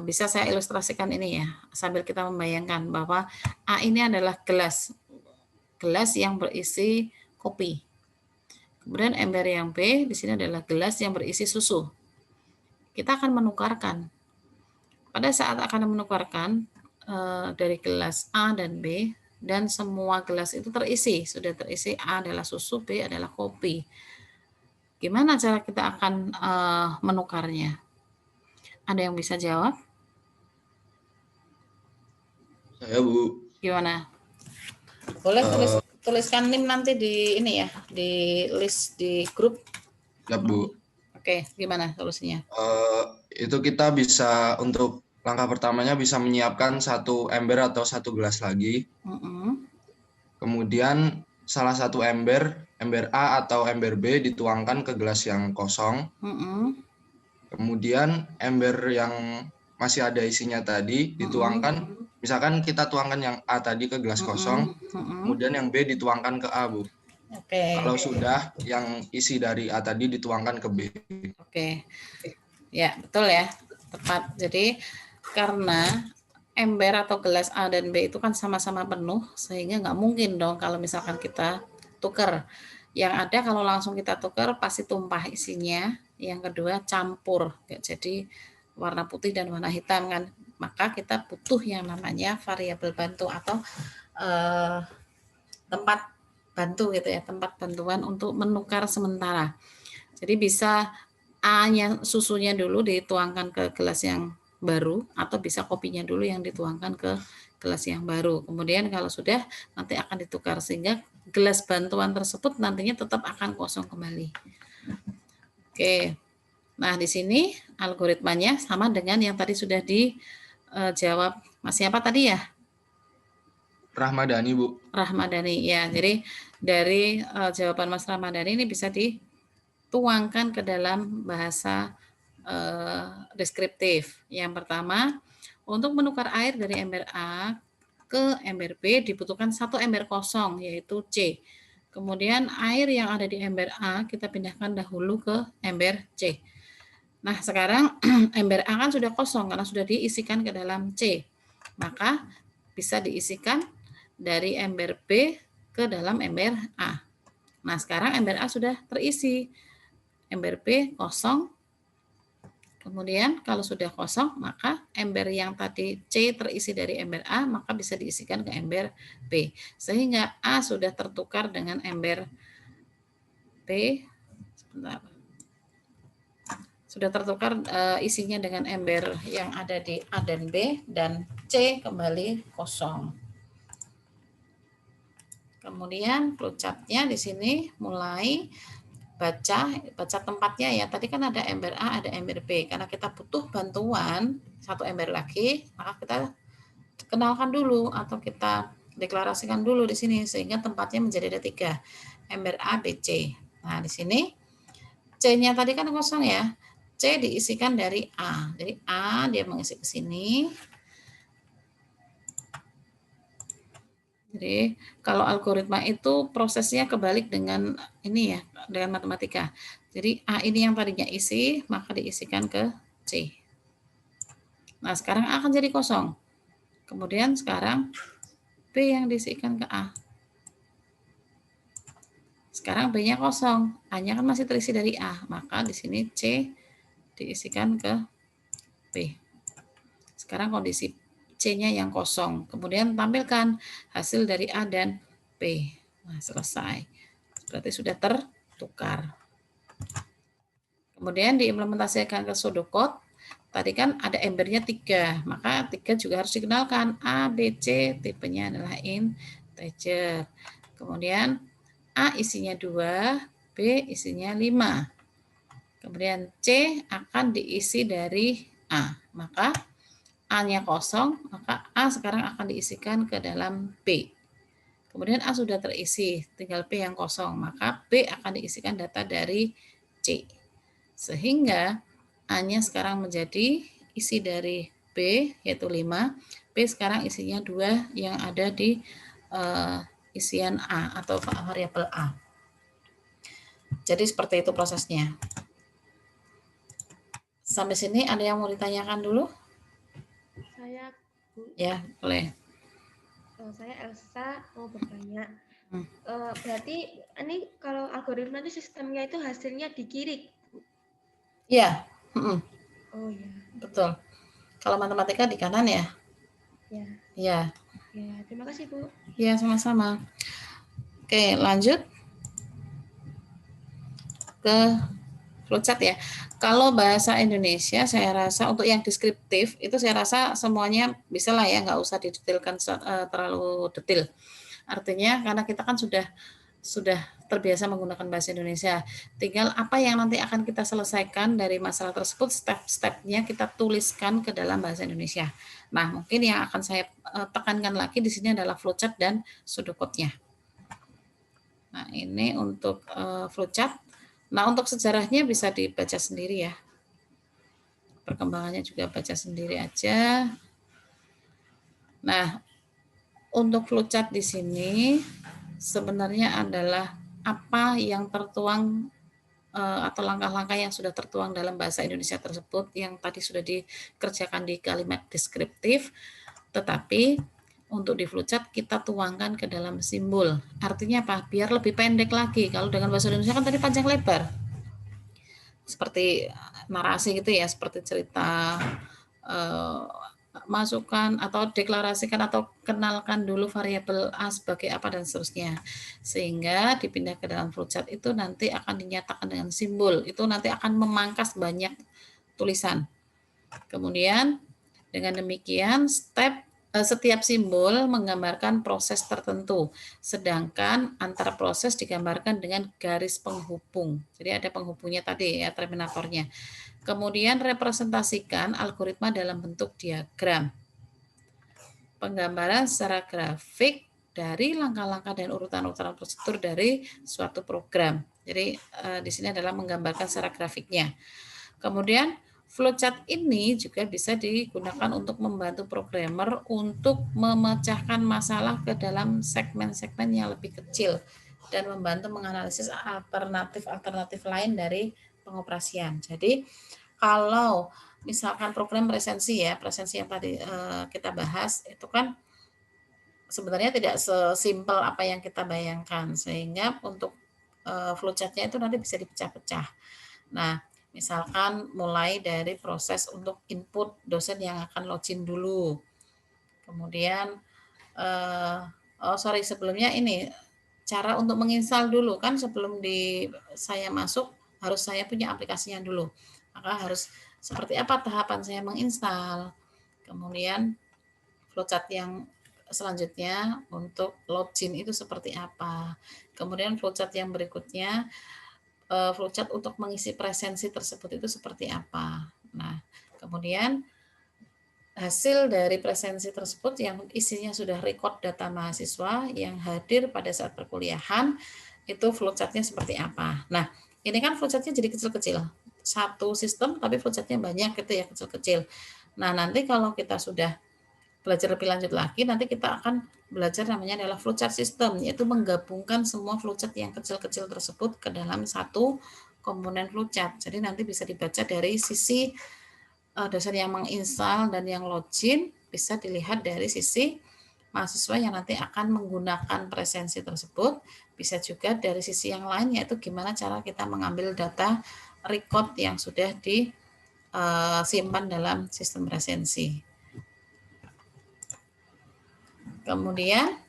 Bisa saya ilustrasikan ini ya, sambil kita membayangkan bahwa A ini adalah gelas yang berisi kopi. Kemudian ember yang B di sini adalah gelas yang berisi susu. Kita akan menukarkan. Pada saat akan menukarkan dari gelas A dan B, dan semua gelas itu terisi, sudah terisi, A adalah susu, B adalah kopi. Gimana cara kita akan menukarnya? Ada yang bisa jawab? Saya, Bu. Gimana? Boleh tuliskan NIM nanti di ini ya, di list di grup. Ya, Bu. Oke, gimana solusinya? Itu kita bisa, untuk langkah pertamanya bisa menyiapkan satu ember atau satu gelas lagi. Kemudian salah satu ember A atau ember B dituangkan ke gelas yang kosong. Kemudian ember yang masih ada isinya tadi dituangkan, misalkan kita tuangkan yang A tadi ke gelas kosong, kemudian yang B dituangkan ke A, Bu. Oke. Kalau sudah, yang isi dari A tadi dituangkan ke B. Oke. Ya, betul ya. Tepat. Jadi karena ember atau gelas A dan B itu kan sama-sama penuh, sehingga nggak mungkin dong kalau misalkan kita tukar. Yang ada kalau langsung kita tukar pasti tumpah isinya, yang kedua campur, jadi warna putih dan warna hitam kan. Maka kita butuh yang namanya variabel bantu atau tempat bantu gitu ya, tempat bantuan untuk menukar sementara. Jadi bisa A-nya susunya dulu dituangkan ke gelas yang baru, atau bisa kopinya dulu yang dituangkan ke gelas yang baru. Kemudian kalau sudah, nanti akan ditukar sehingga gelas bantuan tersebut nantinya tetap akan kosong kembali. Oke. Nah, di sini algoritmanya sama dengan yang tadi sudah dijawab Mas siapa tadi ya? Rahmadani, Bu. Rahmadani, ya. Jadi dari jawaban Mas Rahmadani ini bisa dituangkan ke dalam bahasa deskriptif. Yang pertama, untuk menukar air dari ember A ke ember B dibutuhkan 1 ember kosong, yaitu C. Kemudian air yang ada di ember A kita pindahkan dahulu ke ember C. Nah, sekarang ember A kan sudah kosong karena sudah diisikan ke dalam C. Maka bisa diisikan dari ember B ke dalam ember A. Nah, sekarang ember A sudah terisi. Ember B kosong. Kemudian kalau sudah kosong, maka ember yang tadi C terisi dari ember A, maka bisa diisikan ke ember B. Sehingga A sudah tertukar dengan ember B. Sebentar. Sudah tertukar isinya dengan ember yang ada di A dan B, dan C kembali kosong. Kemudian flowchartnya di sini mulai baca tempatnya ya. Tadi kan ada ember A, ada ember B. Karena kita butuh bantuan 1 ember lagi, maka kita kenalkan dulu atau kita deklarasikan dulu di sini sehingga tempatnya menjadi ada 3. Ember A, B, C. Nah, di sini C-nya tadi kan kosong ya. C diisikan dari A. Jadi A dia mengisi ke sini. Jadi kalau algoritma itu prosesnya kebalik dengan ini ya, dengan matematika. Jadi A ini yang tadinya isi, maka diisikan ke C. Nah, sekarang A akan jadi kosong. Kemudian sekarang B yang diisikan ke A. Sekarang B-nya kosong, A-nya kan masih terisi dari A, maka di sini C diisikan ke B. Sekarang kondisi C-nya yang kosong. Kemudian tampilkan hasil dari A dan B. Nah, selesai. Berarti sudah tertukar. Kemudian diimplementasikan ke pseudocode. Tadi kan ada embernya 3, maka 3 juga harus dikenalkan. A, B, C, tipenya adalah integer. Kemudian A isinya 2, B isinya 5. Kemudian C akan diisi dari A. Maka A-nya kosong, maka A sekarang akan diisikan ke dalam B. Kemudian A sudah terisi, tinggal B yang kosong, maka B akan diisikan data dari C. Sehingga A-nya sekarang menjadi isi dari B, yaitu 5. B sekarang isinya 2 yang ada di isian A atau variabel A. Jadi seperti itu prosesnya. Sampai sini ada yang mau ditanyakan dulu? Saya, Bu. Ya, boleh. Saya Elsa mau bertanya. Berarti ini kalau algoritma itu sistemnya itu hasilnya dikirik? Iya. Oh ya. Betul. Kalau matematika di kanan ya? Ya. Iya. Ya, terima kasih, Bu. Iya, sama-sama. Oke, lanjut ke flowchart ya. Kalau bahasa Indonesia saya rasa untuk yang deskriptif itu saya rasa semuanya bisa lah ya, nggak usah didetailkan terlalu detail. Artinya karena kita kan sudah terbiasa menggunakan bahasa Indonesia. Tinggal apa yang nanti akan kita selesaikan dari masalah tersebut, step-stepnya kita tuliskan ke dalam bahasa Indonesia. Nah, mungkin yang akan saya tekankan lagi di sini adalah flowchart dan pseudocode-nya. Nah, ini untuk flowchart. Nah, untuk sejarahnya bisa dibaca sendiri ya. Perkembangannya juga baca sendiri aja. Nah, untuk flowchart di sini sebenarnya adalah apa yang tertuang atau langkah-langkah yang sudah tertuang dalam bahasa Indonesia tersebut yang tadi sudah dikerjakan di kalimat deskriptif, tetapi untuk di flowchart kita tuangkan ke dalam simbol. Artinya apa? Biar lebih pendek lagi. Kalau dengan bahasa Indonesia kan tadi panjang lebar. seperti narasi gitu ya, seperti cerita, masukkan atau deklarasikan atau kenalkan dulu variabel A sebagai apa dan seterusnya, sehingga dipindah ke dalam flowchart itu nanti akan dinyatakan dengan simbol, itu nanti akan memangkas banyak tulisan. Kemudian dengan demikian setiap simbol menggambarkan proses tertentu, sedangkan antar proses digambarkan dengan garis penghubung. Jadi ada penghubungnya tadi ya, terminatornya. Kemudian representasikan algoritma dalam bentuk diagram. Penggambaran secara grafik dari langkah-langkah dan urutan-urutan prosedur dari suatu program. Jadi di sini adalah menggambarkan secara grafiknya. Kemudian flowchart ini juga bisa digunakan untuk membantu programmer untuk memecahkan masalah ke dalam segmen-segmen yang lebih kecil dan membantu menganalisis alternatif lain dari pengoperasian. Jadi kalau misalkan program presensi ya, presensi yang tadi kita bahas itu kan sebenarnya tidak sesimpel apa yang kita bayangkan, sehingga untuk flowchartnya itu nanti bisa dipecah-pecah. Nah, misalkan mulai dari proses untuk input dosen yang akan login dulu. Kemudian, sebelumnya ini cara untuk menginstal dulu kan sebelum saya masuk harus saya punya aplikasinya dulu. Maka harus seperti apa tahapan saya menginstal. Kemudian flowchart yang selanjutnya untuk login itu seperti apa. Kemudian flowchart yang berikutnya flowchart untuk mengisi presensi tersebut itu seperti apa. Nah, kemudian hasil dari presensi tersebut yang isinya sudah record data mahasiswa yang hadir pada saat perkuliahan, itu flowchartnya seperti apa. Nah, ini kan flowchartnya jadi kecil-kecil. Satu sistem tapi flowchartnya banyak gitu ya, kecil-kecil. Nah, nanti kalau kita sudah belajar lebih lanjut lagi, nanti kita akan belajar namanya adalah flowchart system, yaitu menggabungkan semua flowchart yang kecil-kecil tersebut ke dalam satu komponen flowchart. Jadi nanti bisa dibaca dari sisi dosen yang menginstal dan yang login, bisa dilihat dari sisi mahasiswa yang nanti akan menggunakan presensi tersebut, bisa juga dari sisi yang lain, yaitu gimana cara kita mengambil data record yang sudah disimpan dalam sistem presensi. Kemudian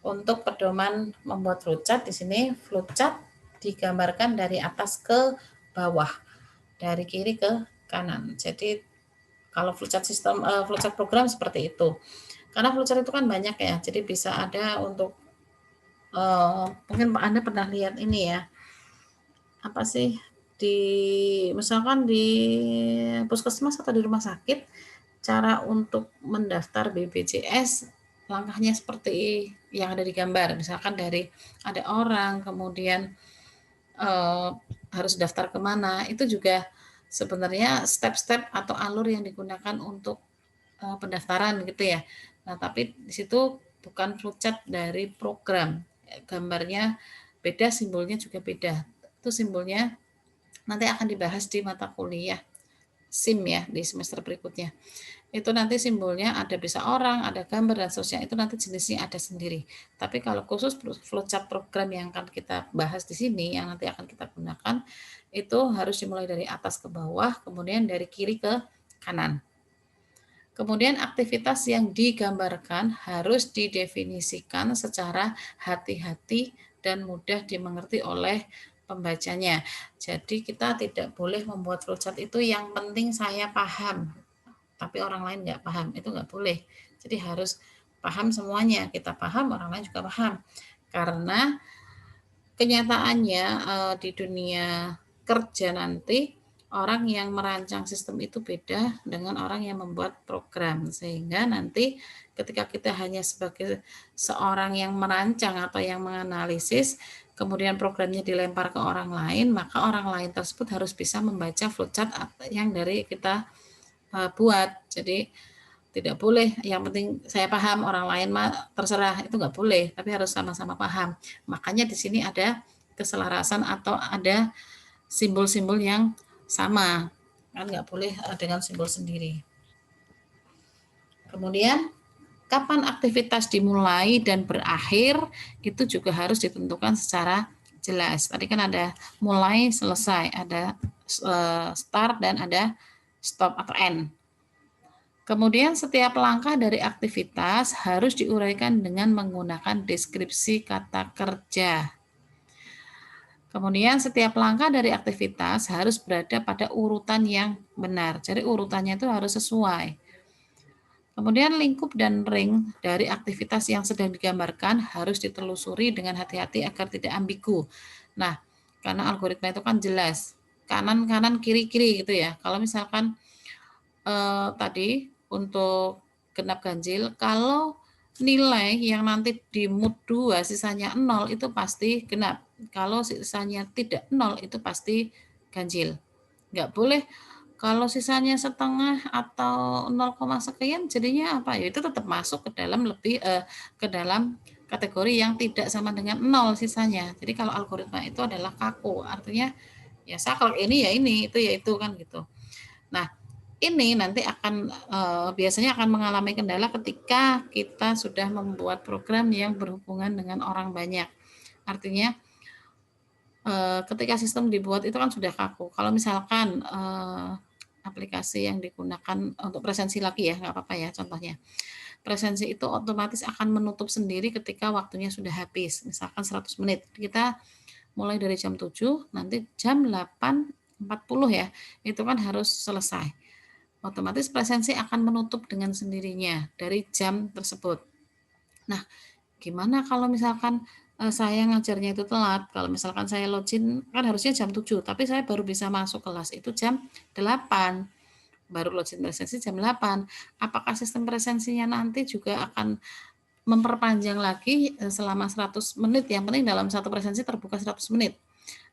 untuk pedoman membuat flowchart, di sini flowchart digambarkan dari atas ke bawah, dari kiri ke kanan. Jadi kalau flowchart flowchart program seperti itu. Karena flowchart itu kan banyak ya, jadi bisa ada untuk mungkin Anda pernah lihat ini ya, apa sih, misalkan di puskesmas atau di rumah sakit, cara untuk mendaftar BPJS langkahnya seperti yang ada di gambar, misalkan dari ada orang, kemudian harus daftar kemana, itu juga sebenarnya step-step atau alur yang digunakan untuk pendaftaran gitu ya. Nah, tapi di situ bukan flowchart dari program, gambarnya beda, simbolnya juga beda. Itu simbolnya nanti akan dibahas di mata kuliah SIM ya, di semester berikutnya. Itu nanti simbolnya ada bisa orang, ada gambar, dan seterusnya. Itu nanti jenisnya ada sendiri. Tapi kalau khusus flowchart program yang akan kita bahas di sini, yang nanti akan kita gunakan, itu harus dimulai dari atas ke bawah, kemudian dari kiri ke kanan. Kemudian aktivitas yang digambarkan harus didefinisikan secara hati-hati dan mudah dimengerti oleh pembacanya. Jadi kita tidak boleh membuat flowchart itu yang penting saya paham, tapi orang lain nggak paham, itu nggak boleh. Jadi harus paham semuanya, kita paham, orang lain juga paham. Karena kenyataannya di dunia kerja nanti, orang yang merancang sistem itu beda dengan orang yang membuat program, sehingga nanti ketika kita hanya sebagai seorang yang merancang atau yang menganalisis, kemudian programnya dilempar ke orang lain, maka orang lain tersebut harus bisa membaca flowchart yang dari kita buat. Jadi tidak boleh yang penting saya paham, orang lain mah terserah, itu nggak boleh, tapi harus sama-sama paham. Makanya di sini ada keselarasan atau ada simbol-simbol yang sama, kan nggak boleh dengan simbol sendiri. Kemudian kapan aktivitas dimulai dan berakhir itu juga harus ditentukan secara jelas. Tadi kan ada mulai, selesai, ada start dan ada stop atau end. Kemudian setiap langkah dari aktivitas harus diuraikan dengan menggunakan deskripsi kata kerja. Kemudian setiap langkah dari aktivitas harus berada pada urutan yang benar. Jadi urutannya itu harus sesuai. Kemudian lingkup dan ring dari aktivitas yang sedang digambarkan harus ditelusuri dengan hati-hati agar tidak ambigu. Nah, karena algoritma itu kan jelas, kanan-kanan, kiri-kiri gitu ya. Kalau misalkan tadi untuk genap ganjil, kalau nilai yang nanti di mood 2 sisanya 0 itu pasti genap. Kalau sisanya tidak 0 itu pasti ganjil. Nggak boleh kalau sisanya setengah atau 0, sekian jadinya apa ya, itu tetap masuk ke dalam ke dalam kategori yang tidak sama dengan 0 sisanya. Jadi kalau algoritma itu adalah kaku, artinya ya kalau ini ya ini, itu ya itu kan gitu. Nah, ini nanti akan biasanya akan mengalami kendala ketika kita sudah membuat program yang berhubungan dengan orang banyak. Artinya ketika sistem dibuat itu kan sudah kaku. Kalau misalkan aplikasi yang digunakan untuk presensi lagi ya, nggak apa-apa ya contohnya. Presensi itu otomatis akan menutup sendiri ketika waktunya sudah habis. Misalkan 100 menit. Kita mulai dari jam 7, nanti jam 8.40 ya, itu kan harus selesai. Otomatis presensi akan menutup dengan sendirinya dari jam tersebut. Nah, gimana kalau misalkan saya ngajarnya itu telat? Kalau misalkan saya login kan harusnya jam 7, tapi saya baru bisa masuk kelas itu jam 8. Baru login presensi jam 8. Apakah sistem presensinya nanti juga akan memperpanjang lagi selama 100 menit? Yang penting dalam satu presensi terbuka 100 menit.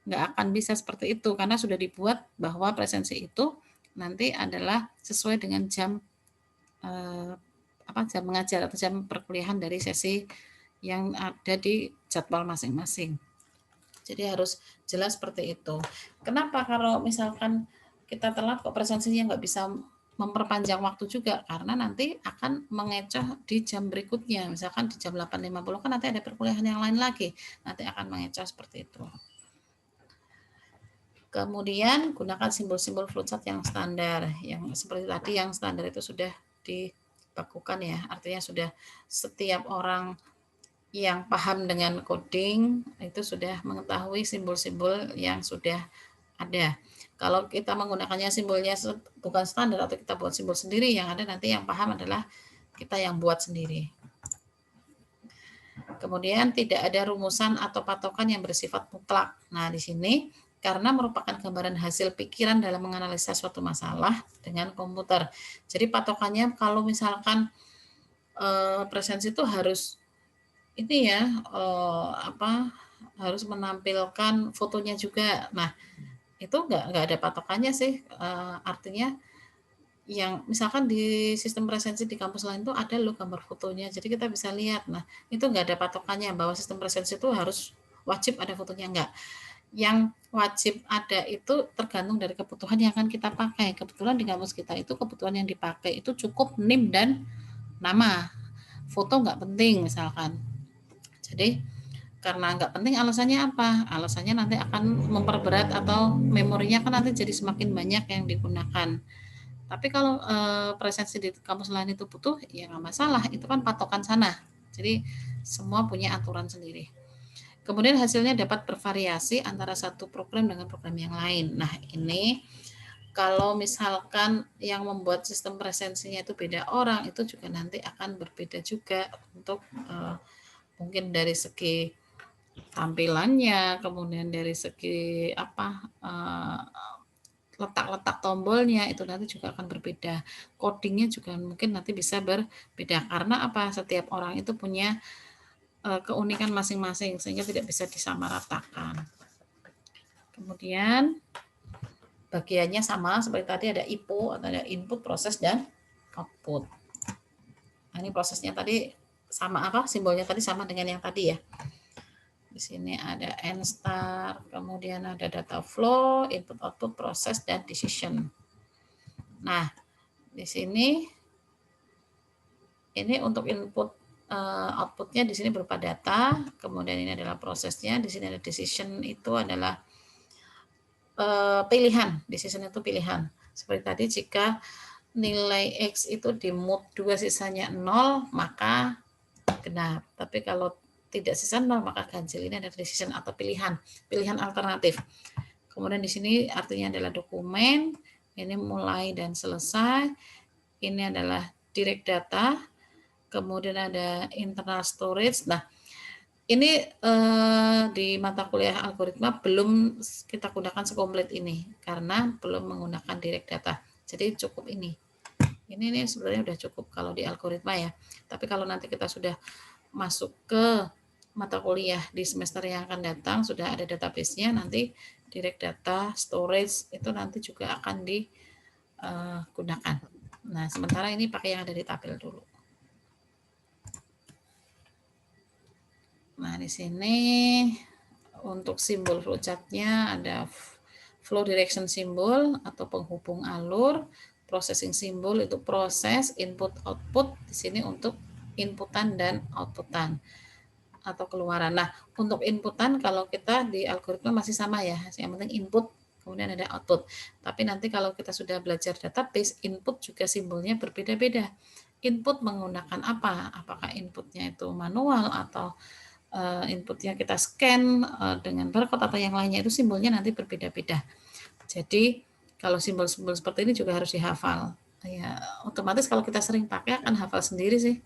Nggak akan bisa seperti itu karena sudah dibuat bahwa presensi itu nanti adalah sesuai dengan jam jam mengajar atau jam perkuliahan dari sesi yang ada di jadwal masing-masing. Jadi harus jelas seperti itu. Kenapa kalau misalkan kita telat kok presensinya nggak bisa memperpanjang waktu juga? Karena nanti akan mengecoh di jam berikutnya. Misalkan di jam 8.50 kan nanti ada perkuliahan yang lain lagi. Nanti akan mengecoh seperti itu. Kemudian gunakan simbol-simbol flowchart yang standar. Yang seperti tadi yang standar itu sudah dibakukan ya. Artinya sudah setiap orang yang paham dengan coding itu sudah mengetahui simbol-simbol yang sudah ada. Kalau kita menggunakannya simbolnya bukan standar atau kita buat simbol sendiri, yang ada nanti yang paham adalah kita yang buat sendiri. Kemudian tidak ada rumusan atau patokan yang bersifat mutlak. Nah, di sini karena merupakan gambaran hasil pikiran dalam menganalisa suatu masalah dengan komputer. Jadi patokannya kalau misalkan presensi itu harus ini ya harus menampilkan fotonya juga. Nah, itu nggak ada patokannya sih. Artinya yang misalkan di sistem presensi di kampus lain tuh ada loh gambar fotonya, jadi kita bisa lihat. Nah, itu nggak ada patokannya bahwa sistem presensi itu harus wajib ada fotonya, enggak. Yang wajib ada itu tergantung dari kebutuhan yang akan kita pakai. Kebetulan di kampus kita itu kebutuhan yang dipakai itu cukup NIM dan nama. Foto nggak penting misalkan. Jadi karena nggak penting alasannya apa? Alasannya nanti akan memperberat atau memorinya kan nanti jadi semakin banyak yang digunakan. Tapi kalau presensi di kampus lain itu butuh, ya nggak masalah. Itu kan patokan sana. Jadi semua punya aturan sendiri. Kemudian hasilnya dapat bervariasi antara satu program dengan program yang lain. Nah, ini kalau misalkan yang membuat sistem presensinya itu beda orang, itu juga nanti akan berbeda juga untuk mungkin dari segi tampilannya, kemudian dari segi letak-letak tombolnya itu nanti juga akan berbeda. Codingnya juga mungkin nanti bisa berbeda karena apa? Setiap orang itu punya keunikan masing-masing sehingga tidak bisa disamaratakan. Kemudian bagiannya sama seperti tadi ada IPO atau ada input, proses dan output. Nah, ini prosesnya tadi sama simbolnya tadi sama dengan yang tadi ya. Di sini ada end start, kemudian ada data flow, input output, proses dan decision. Nah, di sini ini untuk input outputnya di sini berupa data, kemudian ini adalah prosesnya, di sini ada decision itu adalah pilihan, decision itu pilihan. Seperti tadi, jika nilai X itu di mood 2 sisanya 0, maka genap. Tapi kalau tidak sisa 0, maka ganjil. Ini ada decision atau pilihan alternatif. Kemudian di sini artinya adalah dokumen, ini mulai dan selesai. Ini adalah direct data, kemudian ada internal storage. Nah, ini di mata kuliah algoritma belum kita gunakan sekomplit ini karena belum menggunakan direct data. Jadi cukup ini. Ini sebenarnya sudah cukup kalau di algoritma ya. Tapi kalau nanti kita sudah masuk ke mata kuliah di semester yang akan datang, sudah ada database-nya, nanti direct data, storage itu nanti juga akan digunakan. Nah, sementara ini pakai yang ada di tabel dulu. Nah, di sini untuk simbol flowchart-nya ada flow direction symbol atau penghubung alur, processing symbol itu proses, input output di sini untuk inputan dan outputan atau keluaran. Nah, untuk inputan kalau kita di algoritma masih sama ya, yang penting input kemudian ada output. Tapi nanti kalau kita sudah belajar database, input juga simbolnya berbeda-beda. Input menggunakan apa? Apakah inputnya itu manual atau inputnya kita scan dengan barcode atau yang lainnya, itu simbolnya nanti berbeda-beda. Jadi kalau simbol-simbol seperti ini juga harus dihafal. Ya, otomatis kalau kita sering pakai akan hafal sendiri sih.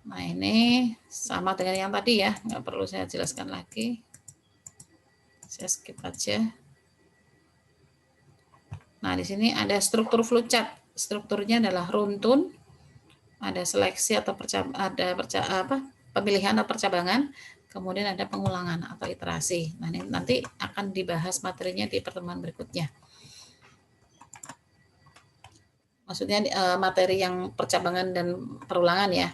Nah, ini sama dengan yang tadi ya, nggak perlu saya jelaskan lagi. Saya skip aja. Nah, di sini ada struktur flowchart. Strukturnya adalah runtun, ada seleksi atau pemilihan atau percabangan, kemudian ada pengulangan atau iterasi. Nah, ini nanti akan dibahas materinya di pertemuan berikutnya. Maksudnya materi yang percabangan dan perulangan ya.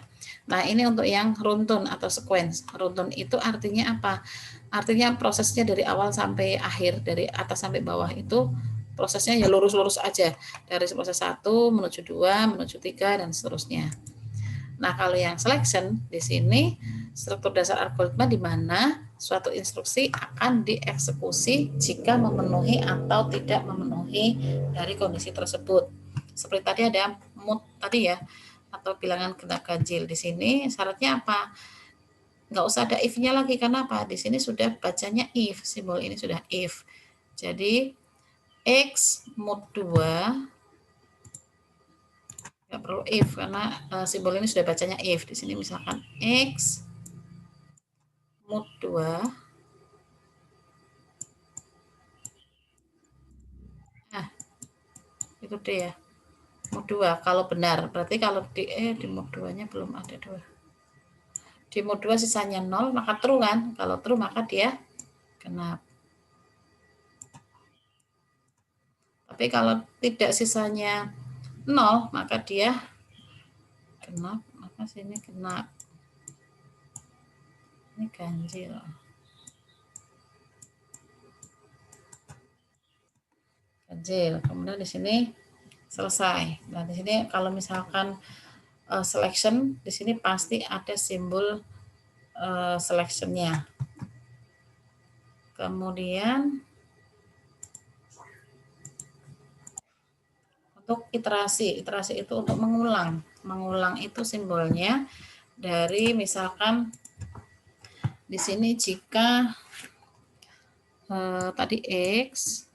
Nah, ini untuk yang runtun atau sequence. Runtun itu artinya apa? Artinya prosesnya dari awal sampai akhir, dari atas sampai bawah itu prosesnya ya lurus-lurus aja. Dari proses 1 menuju 2, menuju 3 dan seterusnya. Nah, kalau yang selection di sini struktur dasar algoritma di mana suatu instruksi akan dieksekusi jika memenuhi atau tidak memenuhi dari kondisi tersebut. Seperti tadi ada mood tadi ya, atau bilangan genap ganjil. Di sini syaratnya apa? Nggak usah ada if-nya lagi, karena apa? Di sini sudah bacanya if, simbol ini sudah if. Jadi X mood 2 nggak perlu if karena simbol ini sudah bacanya if. Di sini misalkan X mood 2 itu D ya, mood 2 kalau benar. Berarti kalau di mood 2 nya belum ada 2. Di mood 2 sisanya 0 maka true kan. Kalau true maka dia genap. Tapi kalau tidak sisanya 0 maka dia genap. Maka sini genap. Ini ganjil. Ganjil. Kemudian di sini selesai. Nah, di sini kalau misalkan selection, di sini pasti ada simbol selection-nya. Kemudian untuk iterasi, iterasi itu untuk mengulang. Mengulang itu simbolnya dari misalkan di sini jika tadi X,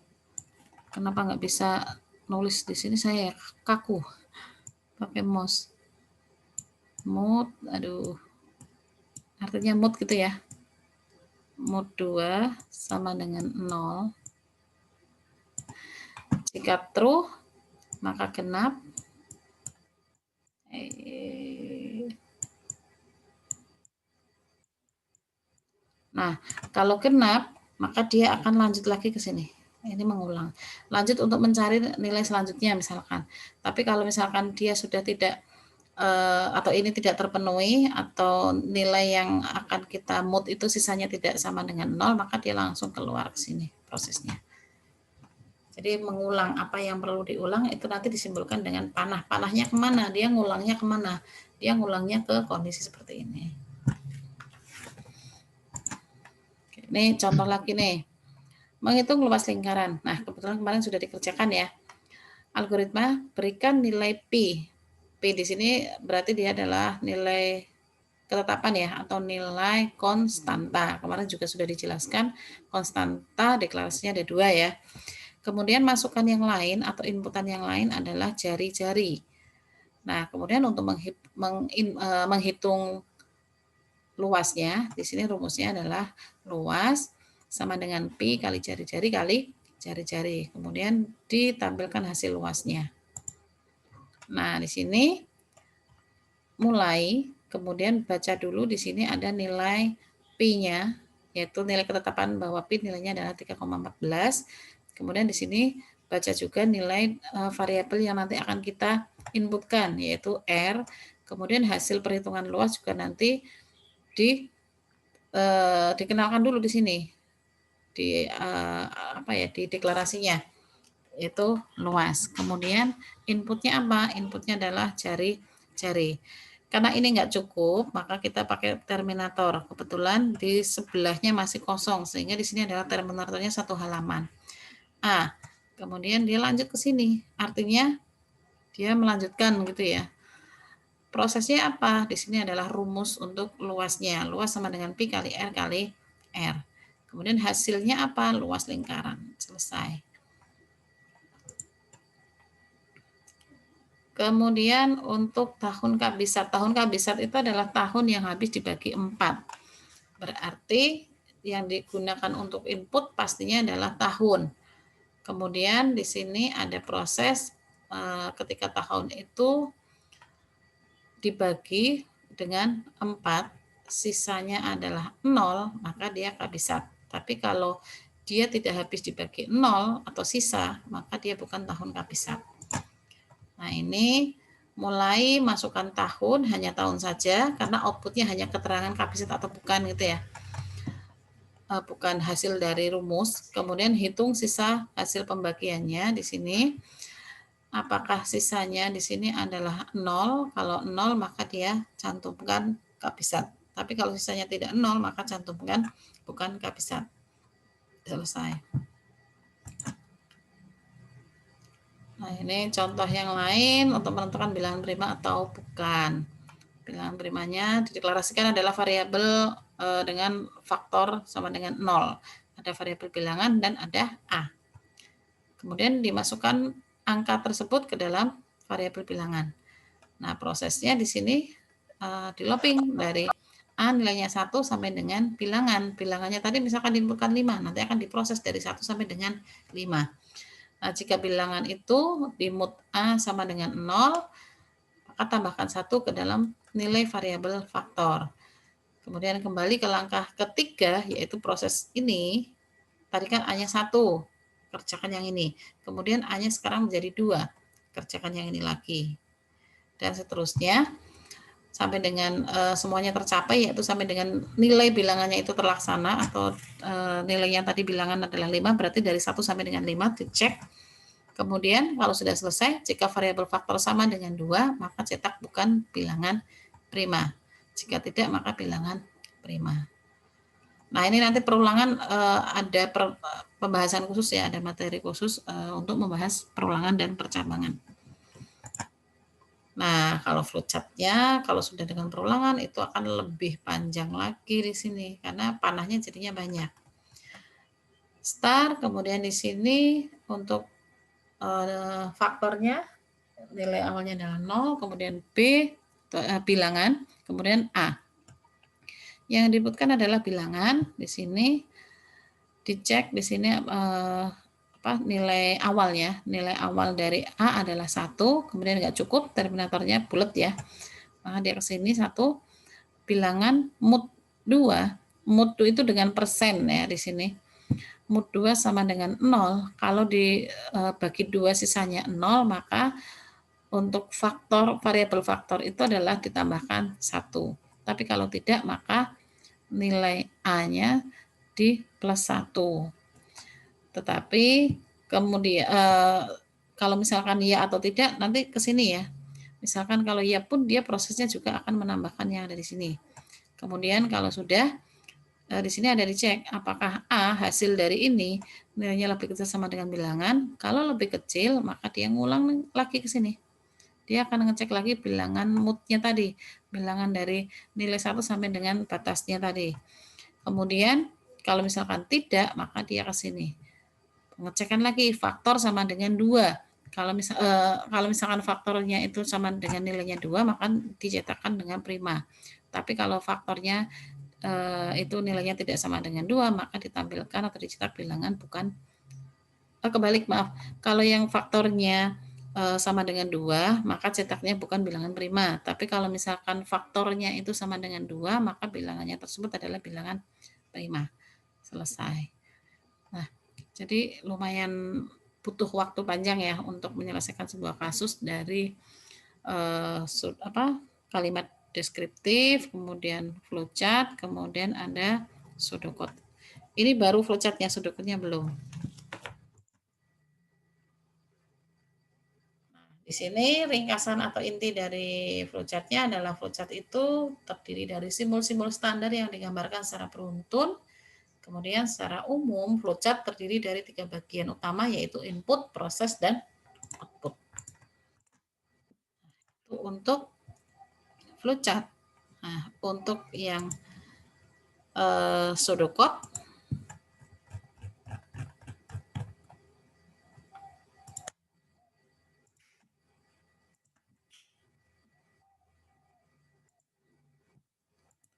kenapa nggak bisa nulis di sini, saya kaku pakai mouse. Mood, aduh, artinya mood gitu ya. Mood 2 sama dengan 0. Jika true, maka genap. Nah, kalau genap, maka dia akan lanjut lagi ke sini. Ini mengulang. Lanjut untuk mencari nilai selanjutnya misalkan. Tapi kalau misalkan dia sudah tidak atau ini tidak terpenuhi atau nilai yang akan kita mood itu sisanya tidak sama dengan 0, maka dia langsung keluar ke sini prosesnya. Jadi mengulang apa yang perlu diulang itu nanti disimbolkan dengan panah. Panahnya kemana? Dia ngulangnya kemana? Dia ngulangnya ke kondisi seperti ini. Nih contoh lagi nih. Menghitung luas lingkaran. Nah, kebetulan kemarin sudah dikerjakan ya. Algoritma berikan nilai Pi. Pi di sini berarti dia adalah nilai ketetapan ya, atau nilai konstanta. Kemarin juga sudah dijelaskan konstanta deklarasinya ada 2 ya. Kemudian masukan yang lain atau inputan yang lain adalah jari-jari. Nah, kemudian untuk menghitung luasnya, di sini rumusnya adalah luas sama dengan Pi kali jari-jari kali jari-jari. Kemudian ditampilkan hasil luasnya. Nah, di sini mulai, kemudian baca dulu di sini ada nilai Pi-nya, yaitu nilai ketetapan bahwa Pi nilainya adalah 3,14. Kemudian di sini baca juga nilai variabel yang nanti akan kita inputkan, yaitu R. Kemudian hasil perhitungan luas juga nanti dikenalkan dulu di sini, di di deklarasinya, yaitu luas. Kemudian inputnya apa? Inputnya adalah jari-jari. Karena ini enggak cukup, maka kita pakai terminator. Kebetulan di sebelahnya masih kosong, sehingga di sini adalah terminatornya 1 halaman. Kemudian dia lanjut ke sini, artinya dia melanjutkan gitu ya. Prosesnya apa? Di sini adalah rumus untuk luasnya. Luas sama dengan Pi kali R kali R. Kemudian hasilnya apa? Luas lingkaran. Selesai. Kemudian untuk tahun kabisat. Tahun kabisat itu adalah tahun yang habis dibagi 4. Berarti yang digunakan untuk input pastinya adalah tahun. Kemudian di sini ada proses ketika tahun itu dibagi dengan 4, sisanya adalah 0, maka dia kabisat. Tapi kalau dia tidak habis dibagi 0 atau sisa, maka dia bukan tahun kabisat. Nah, ini mulai masukkan tahun, hanya tahun saja, karena outputnya hanya keterangan kabisat atau bukan gitu ya. Bukan hasil dari rumus. Kemudian hitung sisa hasil pembagiannya di sini. Apakah sisanya di sini adalah 0? Kalau 0 maka dia cantumkan kabisat. Tapi kalau sisanya tidak 0 maka cantumkan bukan kabisat. Selesai. Nah, ini contoh yang lain untuk menentukan bilangan prima atau bukan. Bilangan primanya dideklarasikan adalah variabel dengan faktor sama dengan 0. Ada variabel bilangan dan ada A. Kemudian dimasukkan angka tersebut ke dalam variabel bilangan. Nah, prosesnya di sini di looping dari A nilainya 1 sampai dengan bilangan. Bilangannya tadi misalkan diinputkan 5, nanti akan diproses dari 1 sampai dengan 5. Nah, jika bilangan itu di mood A sama dengan 0, maka tambahkan 1 ke dalam nilai variabel faktor. Kemudian kembali ke langkah ketiga, yaitu proses ini. Tadi kan A-nya 1, kerjakan yang ini. Kemudian A-nya sekarang menjadi 2, kerjakan yang ini lagi. Dan seterusnya, sampai dengan semuanya tercapai, yaitu sampai dengan nilai bilangannya itu terlaksana, atau nilai yang tadi bilangan adalah 5, berarti dari 1 sampai dengan 5 dicek. Kemudian kalau sudah selesai, jika variabel faktor sama dengan 2, maka cetak bukan bilangan prima. Jika tidak, maka bilangan prima. Nah, ini nanti perulangan ada pembahasan khusus ya, ada materi khusus untuk membahas perulangan dan percabangan. Nah, kalau flowchart-nya kalau sudah dengan perulangan itu akan lebih panjang lagi di sini karena panahnya jadinya banyak. Start, kemudian di sini untuk faktornya nilai awalnya adalah 0, kemudian B bilangan, kemudian A. Yang diinputkan adalah bilangan. Di sini dicek di sini nilai awalnya. Nilai awal dari A adalah 1, kemudian nggak cukup, terminatornya bulat ya. Maka dia ke sini 1, bilangan mood 2. Mood 2 itu dengan persen ya di sini. Mood 2 sama dengan 0. Kalau dibagi 2 sisanya 0, maka untuk faktor variabel faktor itu adalah ditambahkan 1. Tapi kalau tidak, maka nilai A-nya di plus 1. Tetapi kemudian kalau misalkan ya atau tidak, nanti ke sini ya. Misalkan kalau ya pun dia prosesnya juga akan menambahkan yang ada di sini. Kemudian kalau sudah di sini ada dicek apakah A hasil dari ini nilainya lebih kecil sama dengan bilangan. Kalau lebih kecil, maka dia ngulang lagi ke sini. Dia akan ngecek lagi bilangan moodnya tadi, bilangan dari nilai 1 sampai dengan batasnya tadi. Kemudian kalau misalkan tidak, maka dia ke sini. Pengecekan lagi faktor sama dengan 2. Kalau misalkan faktornya itu sama dengan nilainya 2, maka dicetakkan dengan prima. Tapi kalau faktornya itu nilainya tidak sama dengan 2, maka ditampilkan atau dicetak bilangan bukan kebalik, maaf. Kalau yang faktornya sama dengan 2, maka cetaknya bukan bilangan prima. Tapi kalau misalkan faktornya itu sama dengan 2, maka bilangannya tersebut adalah bilangan prima. Selesai. Nah, jadi lumayan butuh waktu panjang ya untuk menyelesaikan sebuah kasus dari kalimat deskriptif, kemudian flowchart, kemudian ada pseudocode. Ini baru flowchartnya, pseudocode-nya belum. Di sini ringkasan atau inti dari flowchart-nya adalah flowchart itu terdiri dari simbol-simbol standar yang digambarkan secara beruntun. Kemudian secara umum flowchart terdiri dari 3 bagian utama, yaitu input, proses, dan output. Itu untuk flowchart. Nah, untuk yang pseudocode,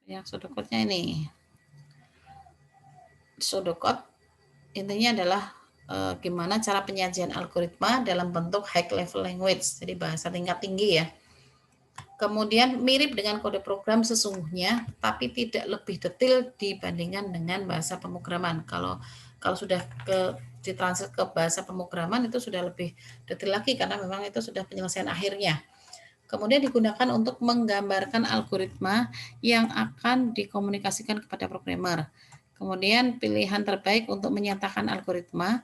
yang pseudocode-nya ini. Pseudocode intinya adalah gimana cara penyajian algoritma dalam bentuk high level language, jadi bahasa tingkat tinggi ya. Kemudian mirip dengan kode program sesungguhnya, tapi tidak lebih detail dibandingkan dengan bahasa pemrograman. Kalau sudah ditranslate ke bahasa pemrograman itu sudah lebih detail lagi karena memang itu sudah penyelesaian akhirnya. Kemudian digunakan untuk menggambarkan algoritma yang akan dikomunikasikan kepada programmer. Kemudian pilihan terbaik untuk menyatakan algoritma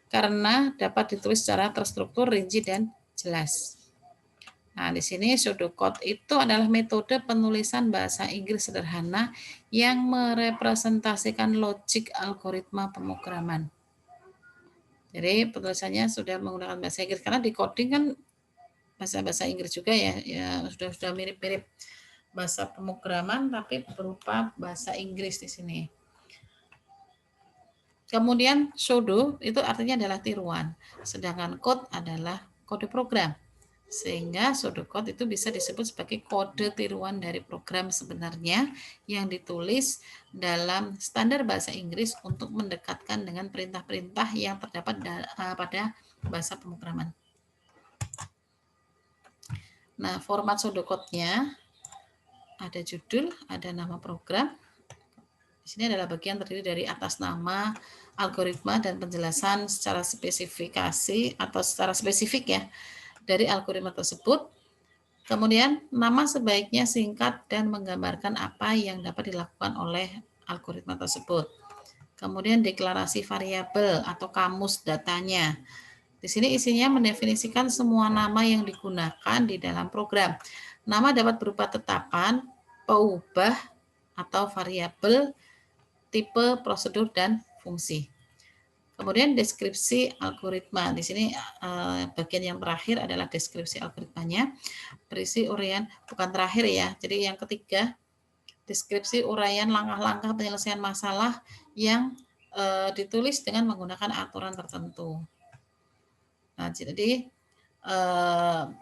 karena dapat ditulis secara terstruktur, rinci, dan jelas. Nah, di sini pseudocode itu adalah metode penulisan bahasa Inggris sederhana yang merepresentasikan logik algoritma pemrograman. Jadi penulisannya sudah menggunakan bahasa Inggris karena di coding kan bahasa Inggris juga ya sudah mirip-mirip bahasa pemrograman tapi berupa bahasa Inggris di sini. Kemudian pseudo itu artinya adalah tiruan, sedangkan code adalah kode program. Sehingga pseudocode itu bisa disebut sebagai kode tiruan dari program sebenarnya yang ditulis dalam standar bahasa Inggris untuk mendekatkan dengan perintah-perintah yang terdapat pada bahasa pemrograman. Nah, format pseudocode-nya ada judul, ada nama program. Di sini adalah bagian terdiri dari atas nama, algoritma, dan penjelasan secara spesifikasi atau secara spesifik ya dari algoritma tersebut. Kemudian nama sebaiknya singkat dan menggambarkan apa yang dapat dilakukan oleh algoritma tersebut. Kemudian deklarasi variabel atau kamus datanya. Di sini isinya mendefinisikan semua nama yang digunakan di dalam program. Nama dapat berupa tetapan, peubah, atau variabel, tipe, prosedur, dan fungsi. Kemudian deskripsi algoritma. Di sini bagian yang terakhir adalah deskripsi algoritmanya. Berisi uraian, bukan terakhir ya. Jadi yang ketiga, deskripsi uraian langkah-langkah penyelesaian masalah yang ditulis dengan menggunakan aturan tertentu. Nah, jadi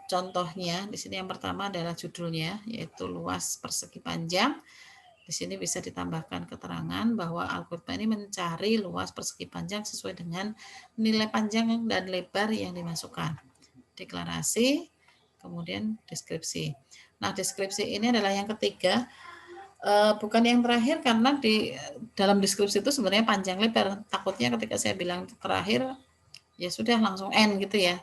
contohnya di sini yang pertama adalah judulnya, yaitu luas persegi panjang. Di sini bisa ditambahkan keterangan bahwa algoritma ini mencari luas persegi panjang sesuai dengan nilai panjang dan lebar yang dimasukkan. Deklarasi, kemudian deskripsi. Nah, deskripsi ini adalah yang ketiga, bukan yang terakhir karena di dalam deskripsi itu sebenarnya panjang lebar. Takutnya ketika saya bilang terakhir, ya sudah langsung end gitu ya.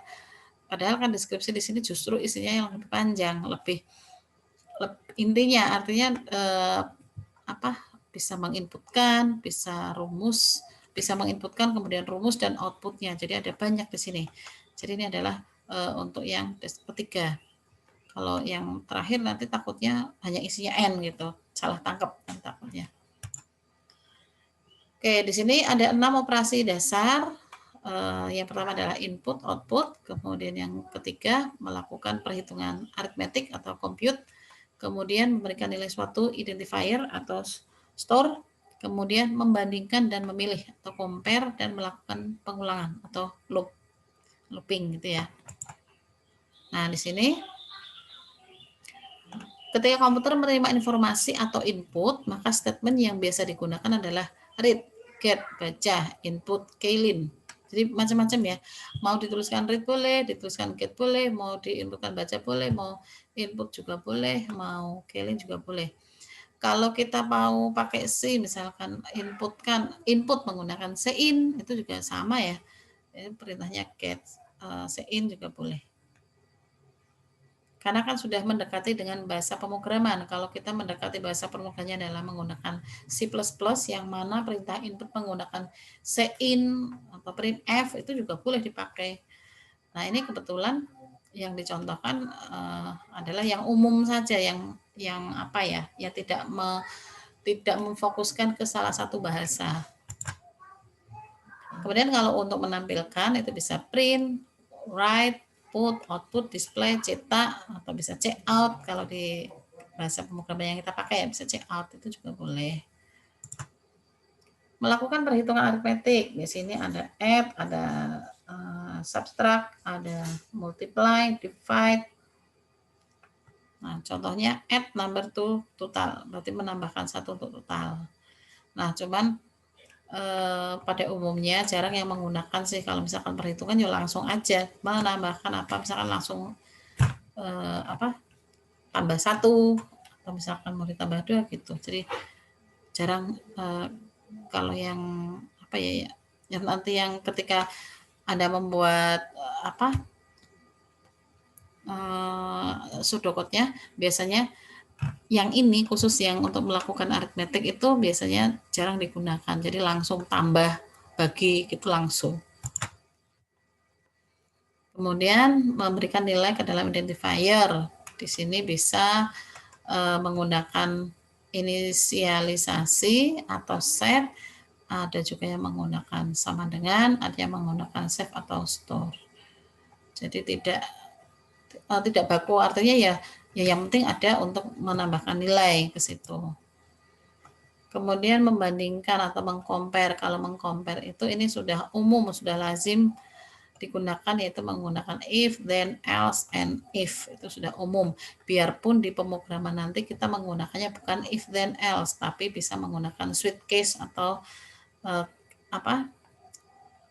Padahal kan deskripsi di sini justru isinya yang lebih panjang, lebih intinya artinya bisa menginputkan, bisa rumus, bisa menginputkan kemudian rumus dan outputnya. Jadi ada banyak di sini. Jadi ini adalah untuk yang ketiga. Kalau yang terakhir nanti takutnya hanya isinya N gitu, salah tangkap takutnya. Oke, di sini ada 6 operasi dasar. Yang pertama adalah input, output. Kemudian yang ketiga melakukan perhitungan aritmetik atau compute. Kemudian memberikan nilai suatu identifier atau store. Kemudian membandingkan dan memilih atau compare dan melakukan pengulangan atau looping gitu ya. Nah, di sini ketika komputer menerima informasi atau input, maka statement yang biasa digunakan adalah read, get, baca, input, keylin. Jadi macam-macam ya. Mau dituliskan read boleh, dituliskan get boleh, mau diinputkan baca boleh, mau input juga boleh, mau keylin juga boleh. Kalau kita mau pakai C, misalkan input menggunakan cin, itu juga sama ya. Perintahnya get, cin juga boleh. Karena kan sudah mendekati dengan bahasa pemrograman. Kalau kita mendekati bahasa pemrogramannya adalah menggunakan C++ yang mana perintah input menggunakan cin atau printf itu juga boleh dipakai. Nah, ini kebetulan yang dicontohkan adalah yang umum saja, yang apa ya, yang tidak memfokuskan ke salah satu bahasa. Kemudian kalau untuk menampilkan itu bisa print, write, put, output, display, cetak, atau bisa check out. Kalau di bahasa pemrograman yang kita pakai ya bisa check out, itu juga boleh. Melakukan perhitungan aritmetik, di sini ada add, ada subtract, ada multiply, divide. Nah, contohnya add number to total, berarti menambahkan satu untuk total. Nah, cuman pada umumnya jarang yang menggunakan sih. Kalau misalkan perhitungan ya langsung aja menambahkan apa, misalkan langsung tambah 1 atau misalkan mau ditambah 2 gitu. Jadi jarang kalau yang apa ya, yang nanti yang ketika Anda membuat pseudocode-nya, biasanya yang ini khusus yang untuk melakukan aritmetik itu biasanya jarang digunakan. Jadi langsung tambah, bagi gitu langsung. Kemudian memberikan nilai ke dalam identifier. Di sini bisa menggunakan inisialisasi atau set. Ada juga yang menggunakan sama dengan, ada yang menggunakan save atau store. Jadi tidak baku, artinya ya yang penting ada untuk menambahkan nilai ke situ. Kemudian membandingkan atau mengcompare. Kalau mengcompare itu ini sudah umum, sudah lazim digunakan, yaitu menggunakan if, then, else, and if. Itu sudah umum. Biarpun di pemrograman nanti kita menggunakannya bukan if, then, else, tapi bisa menggunakan switch case atau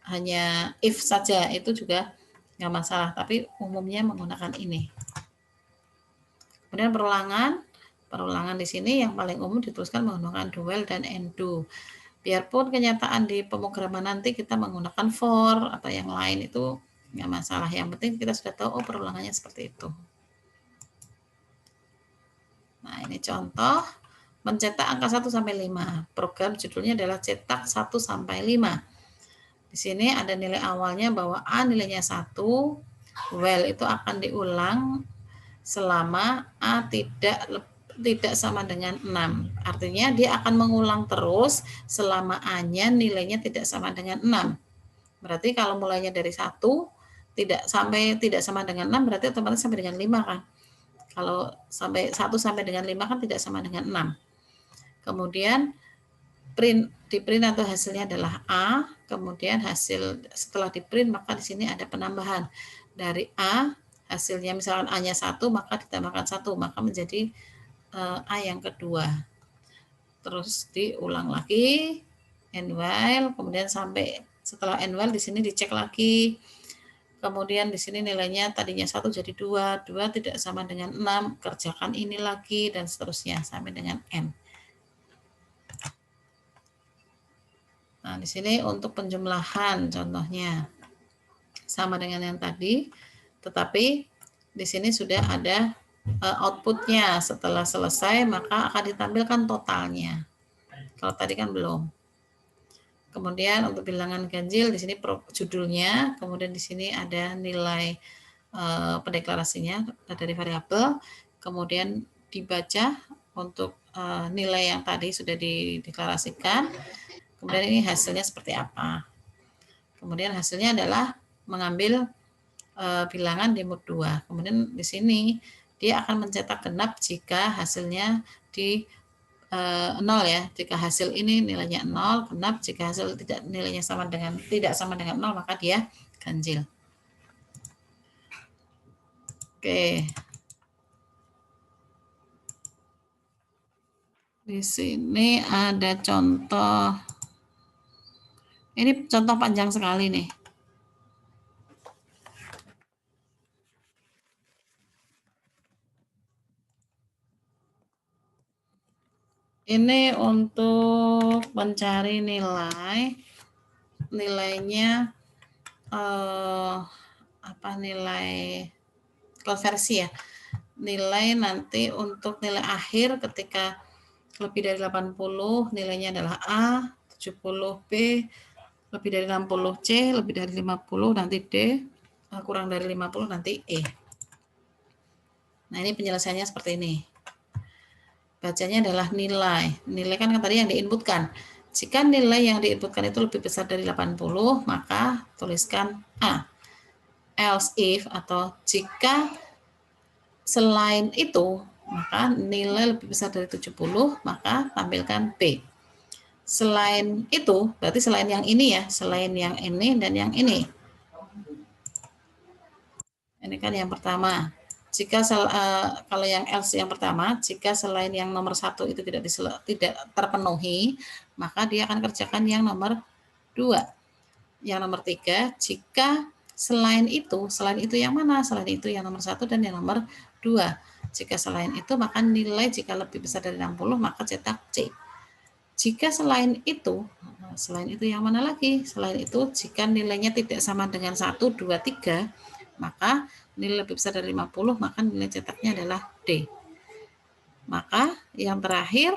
hanya if saja, itu juga nggak masalah, tapi umumnya menggunakan ini. Kemudian perulangan di sini yang paling umum dituliskan menggunakan do while dan undo. Biarpun kenyataan di pemrograman nanti kita menggunakan for atau yang lain, itu nggak masalah. Yang penting kita sudah tahu perulangannya seperti itu. Nah, ini contoh mencetak angka 1 sampai 5. Program judulnya adalah cetak 1 sampai 5. Di sini ada nilai awalnya bahwa A nilainya 1, while itu akan diulang selama A tidak sama dengan 6. Artinya dia akan mengulang terus selama A-nya nilainya tidak sama dengan 6. Berarti kalau mulainya dari 1 tidak sama dengan 6, berarti otomatis sampai dengan 5 kan. Kalau 1 sampai dengan 5 kan tidak sama dengan 6. Kemudian di print atau hasilnya adalah A, kemudian hasil setelah di print maka di sini ada penambahan dari A, hasilnya misalkan A-nya 1, maka ditambahkan 1, maka menjadi A yang kedua. Terus diulang lagi and while, kemudian sampai setelah and while di sini dicek lagi. Kemudian di sini nilainya tadinya 1 jadi 2, 2 tidak sama dengan 6, kerjakan ini lagi dan seterusnya sampai dengan N. Nah, di sini untuk penjumlahan contohnya sama dengan yang tadi, tetapi di sini sudah ada outputnya. Setelah selesai maka akan ditampilkan totalnya. Kalau tadi kan belum. Kemudian untuk bilangan ganjil di sini judulnya, kemudian di sini ada nilai pendeklarasinya dari variabel, kemudian dibaca untuk nilai yang tadi sudah dideklarasikan. kemudian ini hasilnya seperti apa. Kemudian hasilnya adalah mengambil bilangan di mode 2. Kemudian di sini dia akan mencetak genap jika hasilnya di 0 ya. Jika hasil ini nilainya 0, genap. Jika hasil tidak nilainya tidak sama dengan 0, maka dia ganjil. Oke. Di sini ada contoh. Ini contoh panjang sekali nih. Ini untuk mencari nilainya nilai konversi ya. Nilai nanti untuk nilai akhir ketika lebih dari 80 nilainya adalah A, 70 B, lebih dari 60 C, lebih dari 50 nanti D, kurang dari 50 nanti E. Nah, ini penyelesaiannya seperti ini. Bacanya adalah nilai. Nilai kan tadi yang diinputkan. Jika nilai yang diinputkan itu lebih besar dari 80, maka tuliskan A. Else if atau jika selain itu, maka nilai lebih besar dari 70, maka tampilkan B. Selain itu, berarti selain yang ini ya, selain yang ini dan yang ini. Ini kan yang pertama. Jika kalau yang else yang pertama, jika selain yang nomor 1 itu tidak terpenuhi, maka dia akan kerjakan yang nomor 2. Yang nomor 3, jika selain itu yang mana? Selain itu yang nomor 1 dan yang nomor 2. Jika selain itu, maka nilai jika lebih besar dari 60, maka cetak C. Jika selain itu yang mana lagi? Selain itu, jika nilainya tidak sama dengan 1, 2, 3, maka nilai lebih besar dari 50, maka nilai cetaknya adalah D. Maka yang terakhir,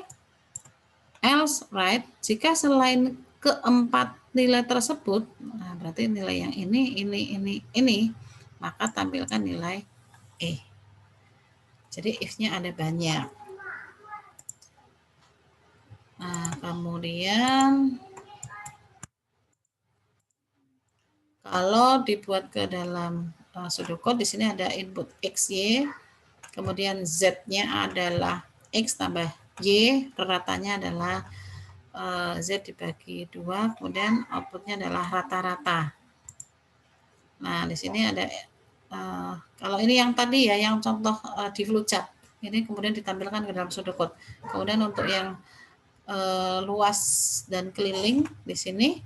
else, right? Jika selain keempat nilai tersebut, nah berarti nilai yang ini, maka tampilkan nilai E. Jadi if-nya ada banyak. Nah, kemudian kalau dibuat ke dalam pseudocode, di sini ada input XY, kemudian Z-nya adalah X tambah Y, ratanya adalah Z dibagi 2, kemudian outputnya adalah rata-rata. Nah, di sini ada, kalau ini yang tadi ya, yang contoh di flowchart, ini kemudian ditampilkan ke dalam pseudocode. Kemudian untuk yang luas dan keliling, di sini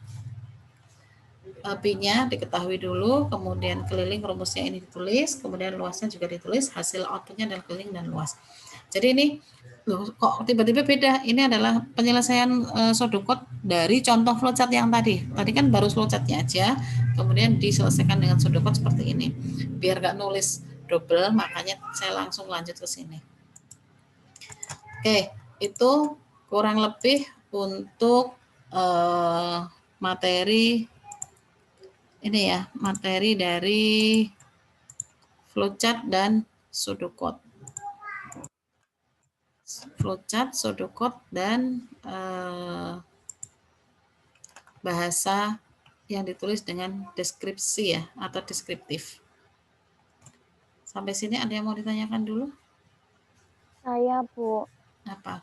B-nya diketahui dulu, kemudian keliling rumusnya ini ditulis, kemudian luasnya juga ditulis, hasil outputnya adalah keliling dan luas. Jadi ini loh, kok tiba-tiba beda. Ini adalah penyelesaian pseudocode dari contoh flowchart yang tadi. Tadi kan baru flowchartnya aja, kemudian diselesaikan dengan pseudocode seperti ini. Biar nggak nulis double, makanya saya langsung lanjut ke sini. Oke, itu kurang lebih untuk materi ini ya, materi dari flowchart dan pseudocode. Flowchart, pseudocode, dan bahasa yang ditulis dengan deskripsi ya, atau deskriptif. Sampai sini ada yang mau ditanyakan dulu? Saya, Bu. Apa?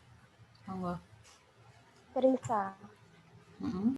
Monggo. Teresa.